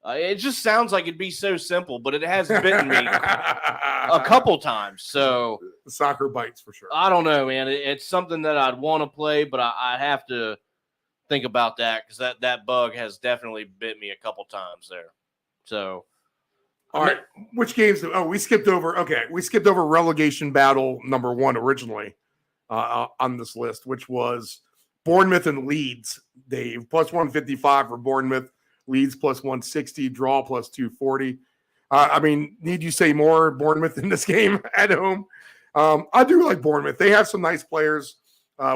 It just sounds like it'd be so simple, but it has bitten me a couple times. So the soccer bites for sure. I don't know, man. It's something that I'd want to play, but I have to think about that because that bug has definitely bit me a couple times there. So, all right, which games? Oh, we skipped over. Okay, we skipped over relegation battle number 1 originally on this list, which was Bournemouth and Leeds. Dave plus 155 for Bournemouth. Leeds plus 160, draw plus 240. Need you say more Bournemouth in this game at home? I do like Bournemouth. They have some nice players.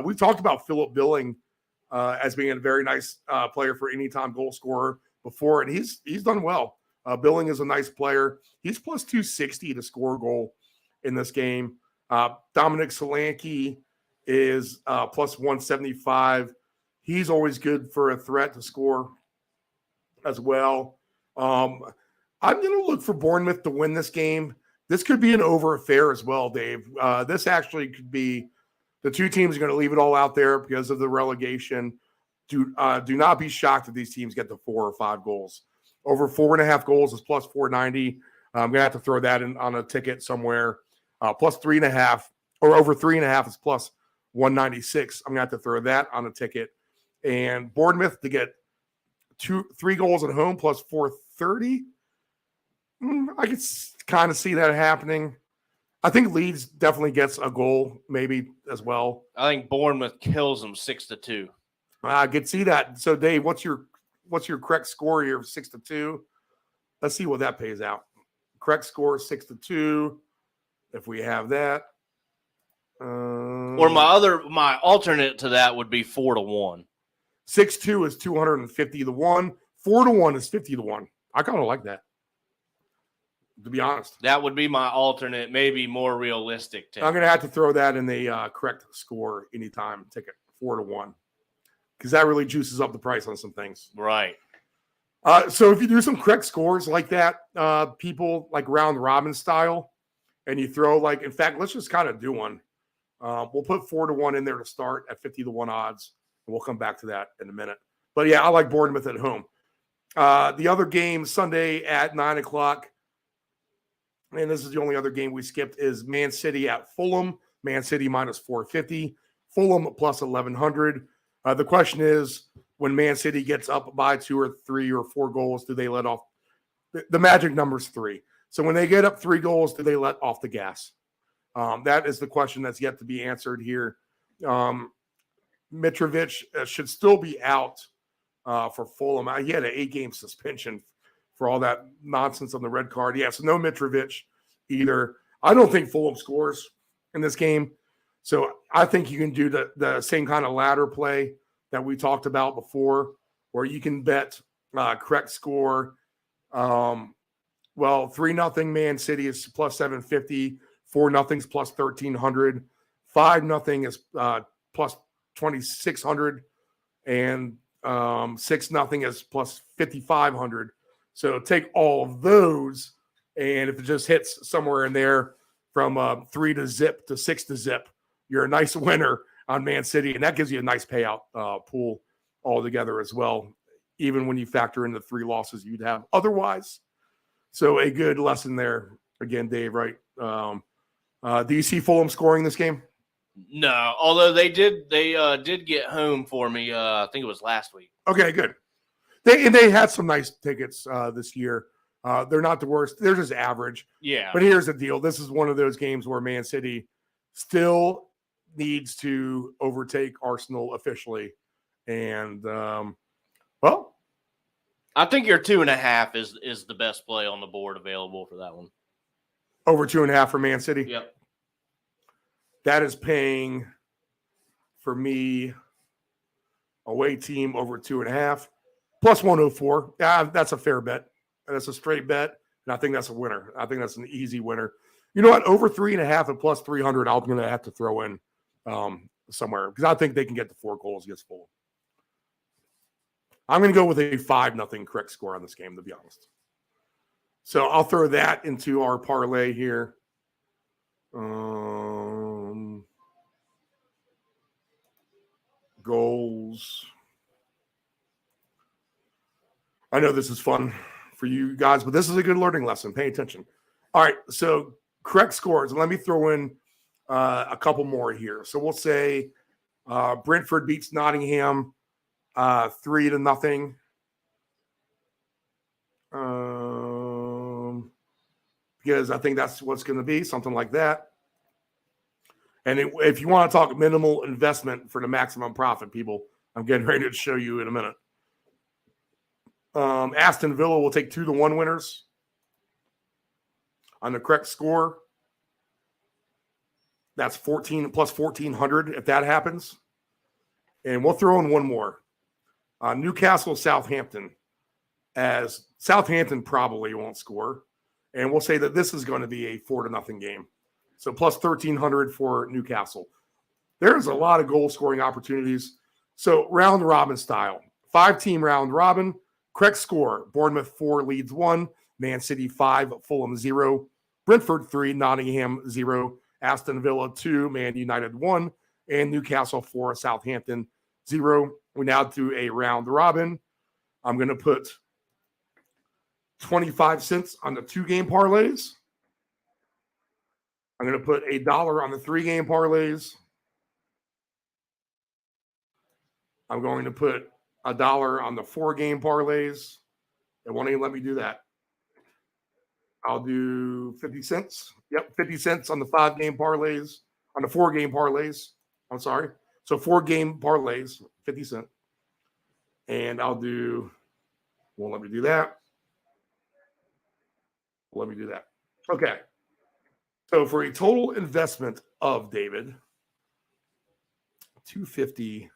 We've talked about Philip Billing as being a very nice player for anytime goal scorer before, and he's done well. Billing is a nice player. He's plus 260 to score a goal in this game. Dominic Solanke is plus 175. He's always good for a threat to score as well. I'm going to look for Bournemouth to win this game. This could be an over affair as well, Dave. This actually could be the 2 teams are going to leave it all out there because of the relegation. Do not be shocked if these teams get to 4 or 5 goals. Over 4.5 goals is plus 490. I'm going to have to throw that in on a ticket somewhere. Plus 3.5 or over 3.5 is plus 196. I'm going to have to throw that on a ticket. And Bournemouth to get 3 goals at home plus 430. I could kind of see that happening. I think Leeds definitely gets a goal, maybe as well. I think Bournemouth kills them 6-2. I could see that. So, Dave, what's your correct score here? 6-2. Let's see what that pays out. Correct score 6-2. If we have that, or my alternate to that would be 4-1. 6-2 is 250 to 1. 4-1 is 50 to 1. I kind of like that, to be honest. That would be my alternate, maybe more realistic. I'm going to have to throw that in the correct score anytime ticket, 4-1, because that really juices up the price on some things. Right. So if you do some correct scores like that, people like round robin style, and you throw in fact, let's just kind of do one. We'll put 4-1 in there to start at 50 to 1 odds. And we'll come back to that in a minute. But, yeah, I like Bournemouth at home. The other game Sunday at 9 o'clock, and this is the only other game we skipped, is Man City at Fulham. Man City minus 450. Fulham plus 1,100. The question is, when Man City gets up by 2 or 3 or 4 goals, do they let off? The magic number is 3. So when they get up 3 goals, do they let off the gas? That is the question that's yet to be answered here. Mitrovic should still be out for Fulham. He had an 8-game suspension for all that nonsense on the red card. Yeah, so no Mitrovic either. I don't think Fulham scores in this game. So I think you can do the same kind of ladder play that we talked about before, where you can bet correct score. 3-0 Man City is plus 750, 4-0 is plus 1,300, 5-0 is plus 2,600, and 6-0 is plus 5,500. So take all of those, and if it just hits somewhere in there from 3 to zip to 6 to zip, you're a nice winner on Man City, and that gives you a nice payout pool altogether as well, even when you factor in the 3 losses you'd have otherwise. So a good lesson there again, Dave. Right? Do you see Fulham scoring this game? No, although they did get home for me. I think it was last week. Okay, good. They had some nice tickets this year. They're not the worst. They're just average. Yeah. But here's the deal. This is one of those games where Man City still needs to overtake Arsenal officially. And, I think your 2.5 is the best play on the board available for that one. Over 2.5 for Man City? Yep. That is paying for me away team over 2.5 plus 104. That's a fair bet. That's a straight bet. And I think that's a winner. I think that's an easy winner. You know what? Over 3.5 and plus 300, I'm going to have to throw in somewhere because I think they can get the 4 goals against Fulham. I'm going to go with a 5-0 correct score on this game, to be honest. So I'll throw that into our parlay here. Goals. I know this is fun for you guys, but this is a good learning lesson. Pay attention. All right, so correct scores. Let me throw in a couple more here. So we'll say Brentford beats Nottingham 3-0. Because I think that's what's going to be, something like that. And if you want to talk minimal investment for the maximum profit, people, I'm getting ready to show you in a minute. Aston Villa will take 2-1 winners on the correct score. That's 14 plus 1,400 if that happens. And we'll throw in one more. Newcastle, Southampton, as Southampton probably won't score. And we'll say that this is going to be a 4-0 game. So plus 1,300 for Newcastle. There's a lot of goal scoring opportunities. So round robin style, 5-team round robin, correct score. Bournemouth 4, Leeds 1, Man City 5, Fulham 0, Brentford 3, Nottingham 0, Aston Villa 2, Man United 1, and Newcastle 4, Southampton 0. We now do a round robin. I'm going to put 25 cents on the 2-game parlays. I'm going to put $1 on the 3-game parlays. I'm going to put $1 on the 4-game parlays. It won't even let me do that. I'll do 50 cents. Yep, 50 cents on the 5-game parlays, on the 4-game parlays. I'm sorry. So 4-game parlays, 50 cents. And I'll do, won't let me do that. Let me do that. Okay. So for a total investment of David, $250,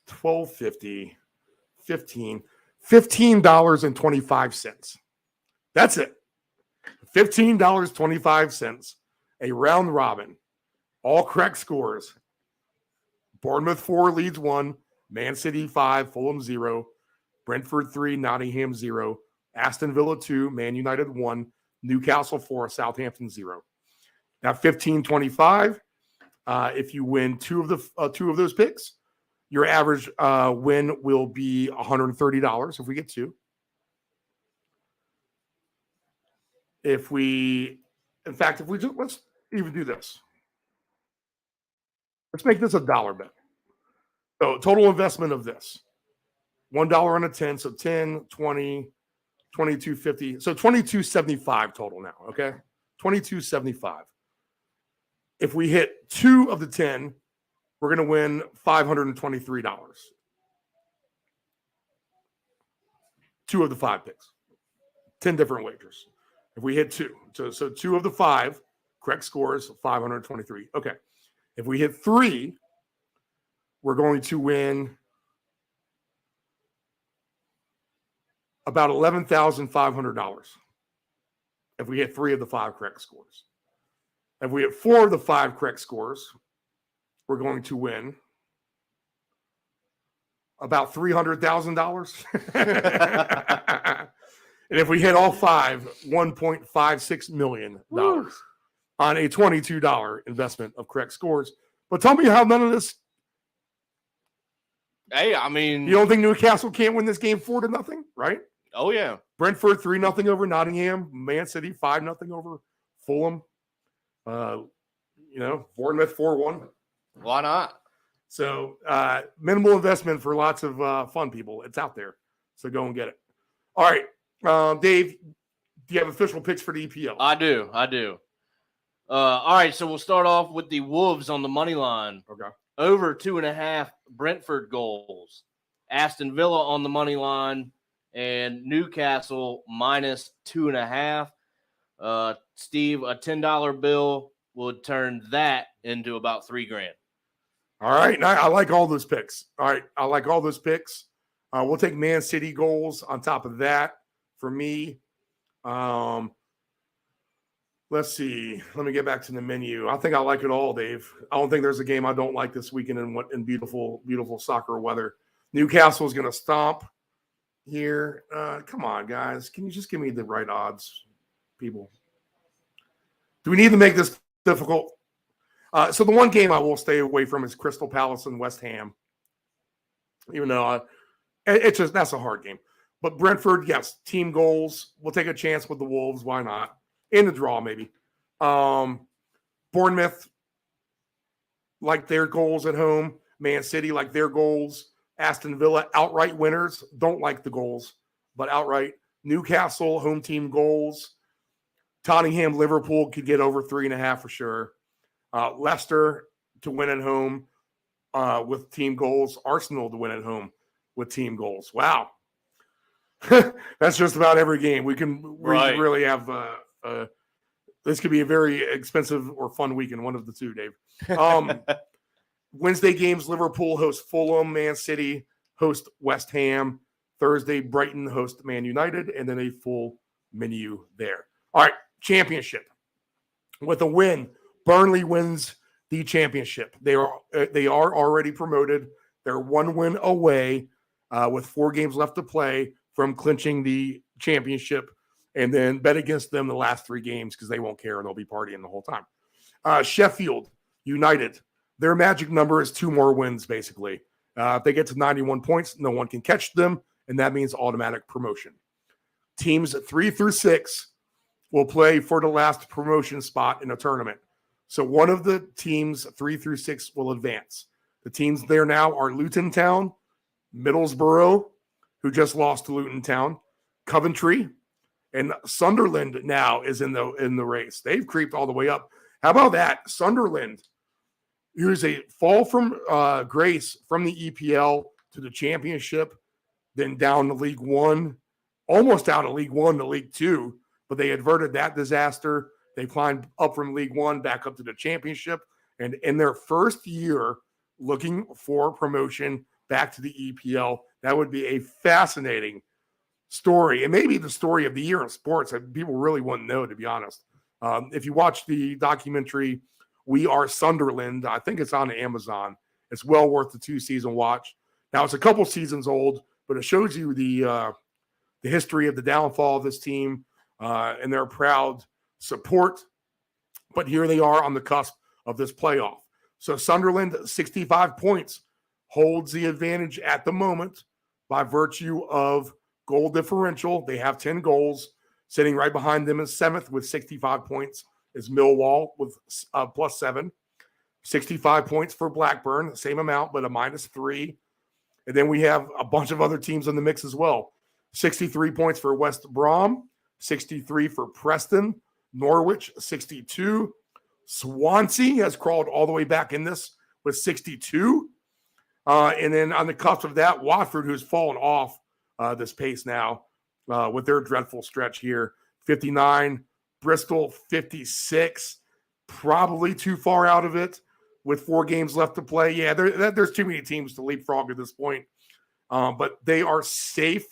$12.50, $15.25. That's it. $15.25. A round robin. All correct scores. Bournemouth 4, Leeds 1, Man City 5, Fulham 0, Brentford 3, Nottingham 0, Aston Villa 2, Man United 1, Newcastle 4, Southampton 0. Now 15.25. If you win two of those picks, your average win will be $130 if we get 2. Let's even do this. Let's make this a dollar bet. So total investment of this, $1 on a 10, so 10, 20, 22.50, so 22.75 total now. Okay, 22.75. If we hit 2 of the 10, we're going to win $523. 2 of the 5 picks. 10 different wagers. If we hit 2, so 2 of the 5 correct scores, 523. Okay. If we hit 3, we're going to win about $11,500 if we hit 3 of the 5 correct scores. If we hit 4 of the 5 correct scores, we're going to win about $300,000. And if we hit all 5, $1.56 million on a $22 investment of correct scores. But tell me how none of this. Hey, I mean, you don't think Newcastle can't win this game 4-0, right? Oh yeah. Brentford 3-0 over Nottingham. Man City 5-0 over Fulham. Bournemouth 4-1. Why not? So minimal investment for lots of fun people. It's out there. So go and get it. All right. Dave, do you have official picks for the EPL? I do. All right, so we'll start off with the Wolves on the money line. Okay. Over 2.5 Brentford goals. Aston Villa on the money line and Newcastle minus 2.5. Steve, a $10 bill would turn that into about $3,000. All right. I like all those picks. All right. I like all those picks. We'll take Man City goals on top of that for me. Let's see. Let me get back to the menu. I think I like it all, Dave. I don't think there's a game I don't like this weekend in beautiful, beautiful soccer weather. Newcastle is going to stomp here. Come on, guys. Can you just give me the right odds, people? Do we need to make this difficult? So the one game I will stay away from is Crystal Palace and West Ham. Even though that's a hard game. But Brentford, yes, team goals. We'll take a chance with the Wolves. Why not? In the draw, maybe. Bournemouth, like their goals at home. Man City, like their goals. Aston Villa, outright winners. Don't like the goals, but outright. Newcastle, home team goals. Tottenham, Liverpool could get over 3.5 for sure. Leicester to win at home with team goals. Arsenal to win at home with team goals. Wow. That's just about every game. We really have this could be a very expensive or fun weekend, one of the two, Dave. Wednesday games, Liverpool host Fulham, Man City host West Ham. Thursday, Brighton host Man United, and then a full menu there. All right, championship. With a win, Burnley wins the championship. They are already promoted. They're 1 win away with 4 games left to play from clinching the championship, and then bet against them the last 3 games because they won't care and they'll be partying the whole time. Sheffield United, their magic number is 2 more wins, basically. If they get to 91 points, no one can catch them, and that means automatic promotion. Teams 3 through 6 will play for the last promotion spot in a tournament. So one of the teams 3 through 6 will advance. The teams there now are Luton Town, Middlesbrough, who just lost to Luton Town, Coventry, and Sunderland now is in the race. They've creeped all the way up. How about that? Sunderland, here's a fall from grace from the EPL to the championship, then down to League One, almost out of League One to League Two, but they averted that disaster. They climbed up from League One back up to the championship, and in their first year looking for promotion back to the EPL, that would be a fascinating story, and maybe the story of the year in sports. People really wouldn't know, to be honest. If you watch the documentary We Are Sunderland, I think it's on Amazon. It's well worth the 2-season watch. Now, it's a couple seasons old, but it shows you the history of the downfall of this team and their proud support. But here they are on the cusp of this playoff. So Sunderland, 65 points, holds the advantage at the moment by virtue of goal differential. They have 10 goals. Sitting right behind them in 7th with 65 points is Millwall with +7. 65 points for Blackburn, same amount, but a -3. And then we have a bunch of other teams in the mix as well. 63 points for West Brom, 63 for Preston, Norwich, 62. Swansea has crawled all the way back in this with 62. And then on the cusp of that, Watford, who's fallen off this pace now, with their dreadful stretch here. 59, Bristol 56, probably too far out of it with 4 games left to play. Yeah, there's too many teams to leapfrog at this point. But they are safe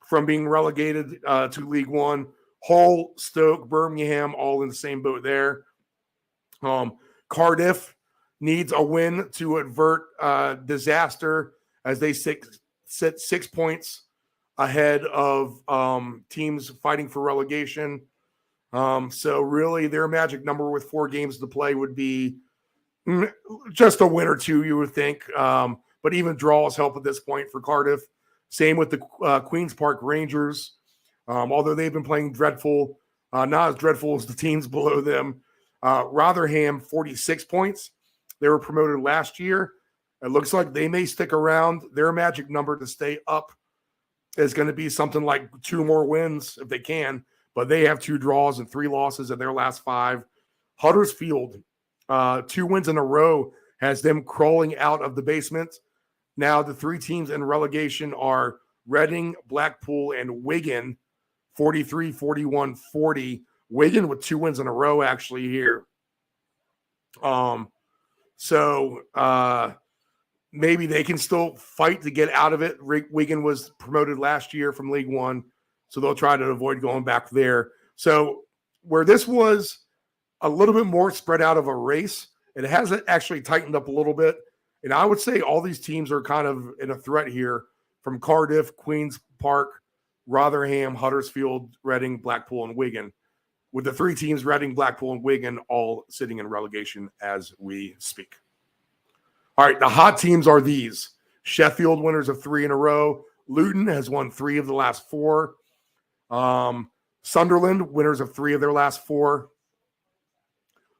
from being relegated to League One. Hull, Stoke, Birmingham, all in the same boat there. Cardiff needs a win to avert disaster as they sit 6 points ahead of teams fighting for relegation. So really their magic number with 4 games to play would be just a win or two, you would think. But even draws help at this point for Cardiff. Same with the Queen's Park Rangers. Although they've been playing dreadful, not as dreadful as the teams below them. Rotherham, 46 points. They were promoted last year. It looks like they may stick around. Their magic number to stay up is going to be something like 2 more wins if they can. But they have 2 draws and 3 losses in their last 5. Huddersfield, 2 wins in a row has them crawling out of the basement. Now the 3 teams in relegation are Reading, Blackpool, and Wigan, 43, 41, 40. Wigan with 2 wins in a row actually here. So maybe they can still fight to get out of it. Wigan was promoted last year from League One, so they'll try to avoid going back there. So where this was a little bit more spread out of a race, it has actually tightened up a little bit. And I would say all these teams are kind of in a threat here from Cardiff, Queen's Park, Rotherham, Huddersfield, Reading, Blackpool, and Wigan, with the 3 teams, Reading, Blackpool, and Wigan, all sitting in relegation as we speak. All right, the hot teams are these. Sheffield, winners of 3 in a row. Luton has won 3 of the last 4. Sunderland, winners of 3 of their last 4.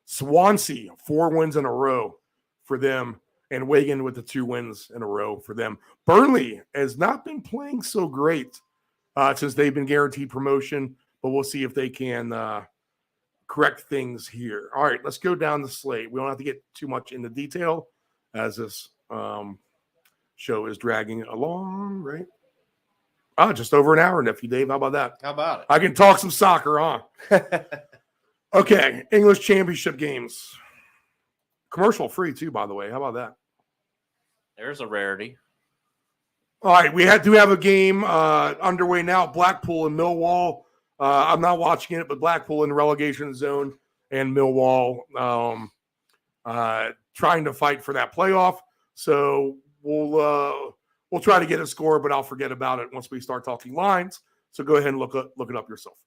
Swansea, 4 wins in a row for them. And Wigan with the 2 wins in a row for them. Burnley has not been playing so great since they've been guaranteed promotion, but we'll see if they can correct things here. All right, let's go down the slate. We don't have to get too much into detail as this show is dragging along, right? Just over an hour, nephew Dave. How about that? How about it? I can talk some soccer, huh? Okay, English Championship games. Commercial free too, by the way. How about that? There's a rarity. All right, we do have a game underway now. Blackpool and Millwall. I'm not watching it, but Blackpool in the relegation zone and Millwall trying to fight for that playoff. So we'll try to get a score, but I'll forget about it once we start talking lines. So go ahead and look it up yourself.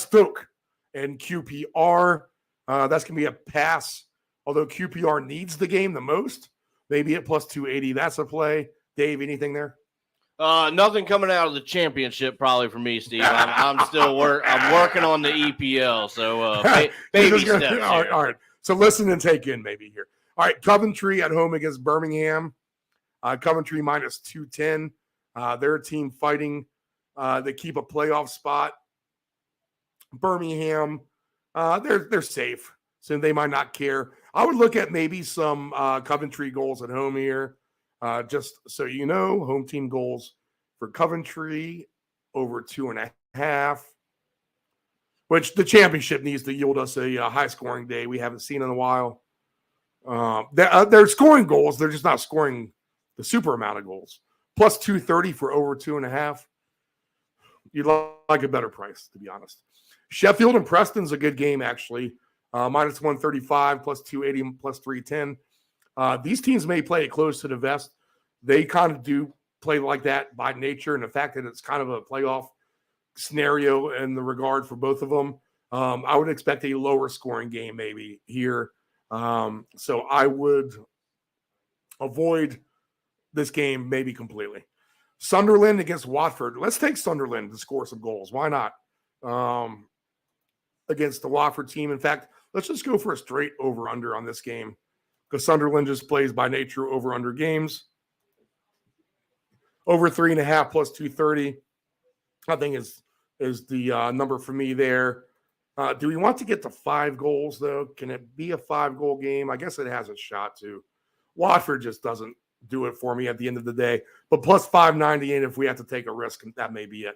Stoke and QPR. That's gonna be a pass. Although QPR needs the game the most, maybe at plus 280. That's a play. Dave, anything there? Nothing coming out of the championship probably for me, Steve. I'm still I'm working on the EPL, so baby steps. All right. So listen and take in maybe here. All right, Coventry at home against Birmingham. Coventry minus 210. They're a team fighting. They keep a playoff spot. Birmingham, they're safe, so they might not care. I would look at maybe some Coventry goals at home here. Just so you know, home team goals for Coventry over 2.5, which the championship needs to yield us a high-scoring day we haven't seen in a while. They're scoring goals. They're just not scoring the super amount of goals. Plus 230 for over 2.5. You'd like a better price, to be honest. Sheffield and Preston's a good game, actually. Minus 135, plus 280, plus 310. These teams may play it close to the vest. They kind of do play like that by nature, and the fact that it's kind of a playoff scenario in the regard for both of them. I would expect a lower scoring game maybe here. So I would avoid this game maybe completely. Sunderland against Watford. Let's take Sunderland to score some goals. Why not? Against the Watford team. In fact, let's just go for a straight over-under on this game because Sunderland just plays by nature over-under games. Over 3.5 plus 230, I think is the number for me there. Do we want to get to 5 goals, though? Can it be a 5-goal game? I guess it has a shot to. Watford just doesn't do it for me at the end of the day. But plus 590, and if we have to take a risk, that may be it.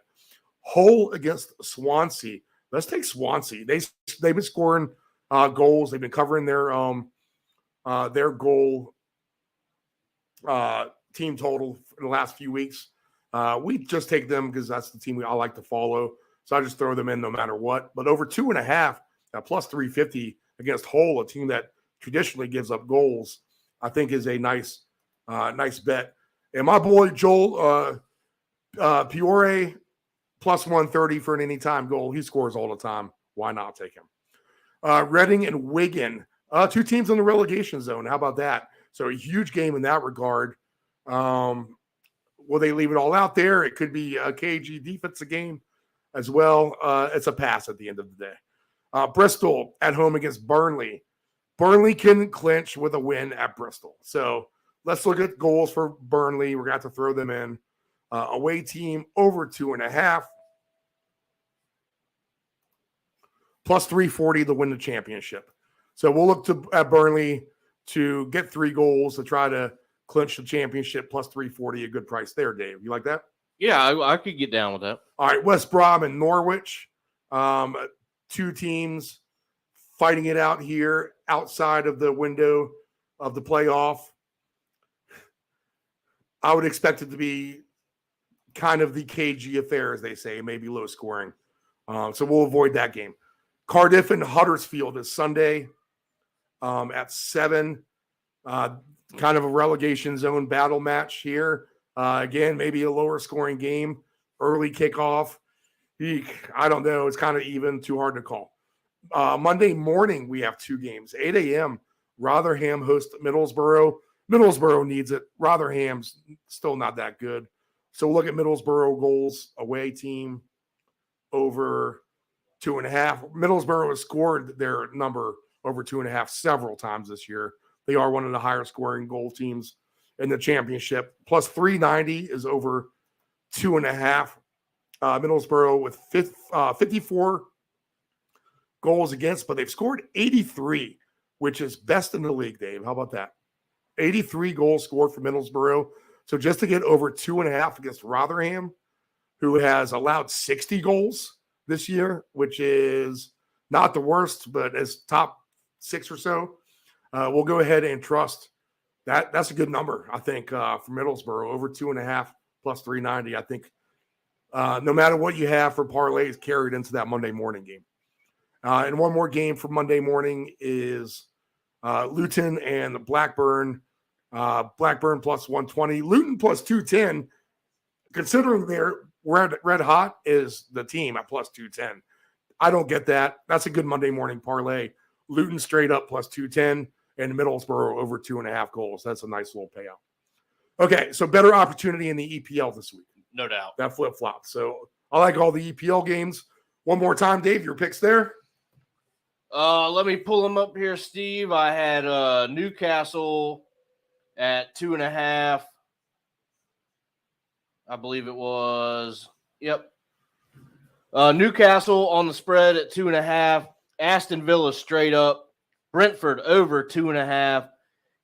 Hull against Swansea. Let's take Swansea. They've been scoring goals. They've been covering their goal team total in the last few weeks. We just take them because that's the team I like to follow. So I just throw them in no matter what. But over 2.5 at plus 350 against Hull, a team that traditionally gives up goals, I think is a nice bet. And my boy Joel Piore plus 130 for an anytime goal. He scores all the time. Why not take him? Reading and Wigan, two teams in the relegation zone. How about that? So a huge game in that regard. Will they leave it all out there? It could be a KG defensive game as well. It's a pass at the end of the day. Bristol at home against Burnley. Burnley can clinch with a win at Bristol. So let's look at goals for Burnley. We're going to have to throw them in. Away team over 2.5. Plus 340 to win the championship. So we'll look at Burnley to get 3 goals to try to clinch the championship. Plus 340, a good price there, Dave. You like that? Yeah, I could get down with that. All right, West Brom and Norwich. 2 teams fighting it out here outside of the window of the playoff. I would expect it to be kind of the KG affair, as they say, maybe low scoring. So we'll avoid that game. Cardiff and Huddersfield is Sunday at 7. Kind of a relegation zone battle match here. Again, maybe a lower scoring game. Early kickoff. I don't know. It's kind of even. Too hard to call. Monday morning, we have 2 games. 8 a.m. Rotherham hosts Middlesbrough. Middlesbrough needs it. Rotherham's still not that good. So we'll look at Middlesbrough goals, away team, over 2.5. Middlesbrough has scored their number over 2.5 several times this year. They are one of the higher scoring goal teams in the championship. Plus 390 is over 2.5. Middlesbrough with 54 goals against, but they've scored 83, which is best in the league, Dave. How about that? 83 goals scored for Middlesbrough. So just to get over 2.5 against Rotherham, who has allowed 60 goals this year, which is not the worst, but as top 6 or so, we'll go ahead and trust that. That's a good number, I think, for Middlesbrough. Over 2.5 plus 390. I think no matter what you have for parlays carried into that Monday morning game. And one more game for Monday morning is Luton and Blackburn. Blackburn plus 120. Luton plus 210. Considering they're red hot is the team at plus 210. I don't get that. That's a good Monday morning parlay. Luton straight up plus 210 and Middlesbrough over 2.5 goals. That's a nice little payout. Okay, so better opportunity in the EPL this week. No doubt. That flip-flop. So I like all the EPL games. One more time, Dave, your picks there? Let me pull them up here, Steve. I had Newcastle at 2.5. I believe it was. Yep. Newcastle on the spread at 2.5. Aston Villa straight up. Brentford over 2.5.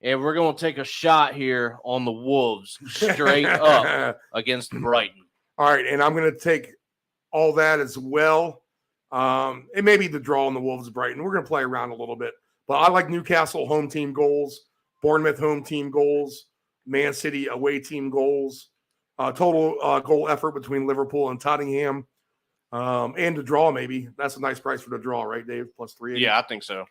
And we're going to take a shot here on the Wolves straight up against Brighton. All right, and I'm going to take all that as well. It may be the draw on the Wolves Brighton. We're going to play around a little bit. But I like Newcastle home team goals, Bournemouth home team goals, Man City away team goals, total goal effort between Liverpool and Tottenham, and the draw maybe. That's a nice price for the draw, right, Dave? Plus 380. Yeah, I think so.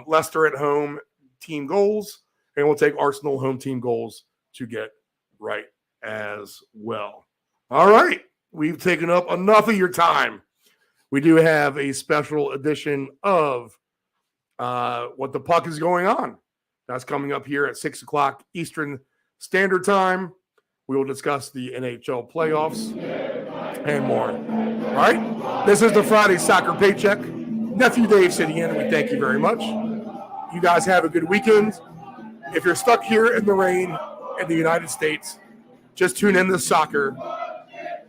Leicester at home team goals, and we'll take Arsenal home team goals to get right as well. All right. We've taken up enough of your time. We do have a special edition of What the Puck is Going On. That's coming up here at 6 o'clock Eastern Standard Time. We will discuss the NHL playoffs and more. All right. This is the Friday Soccer Paycheck. Nephew Dave sitting in, and we thank you very much. You guys have a good weekend. If you're stuck here in the rain in the United States, just tune in to soccer,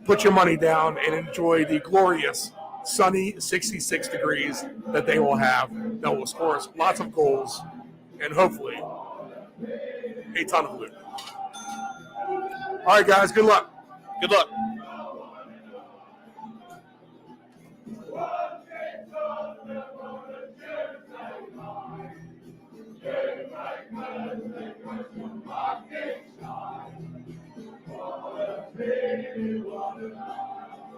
put your money down, and enjoy the glorious sunny 66 degrees that they will have. That will score us lots of goals and hopefully a ton of loot. All right, guys, good luck. Good luck.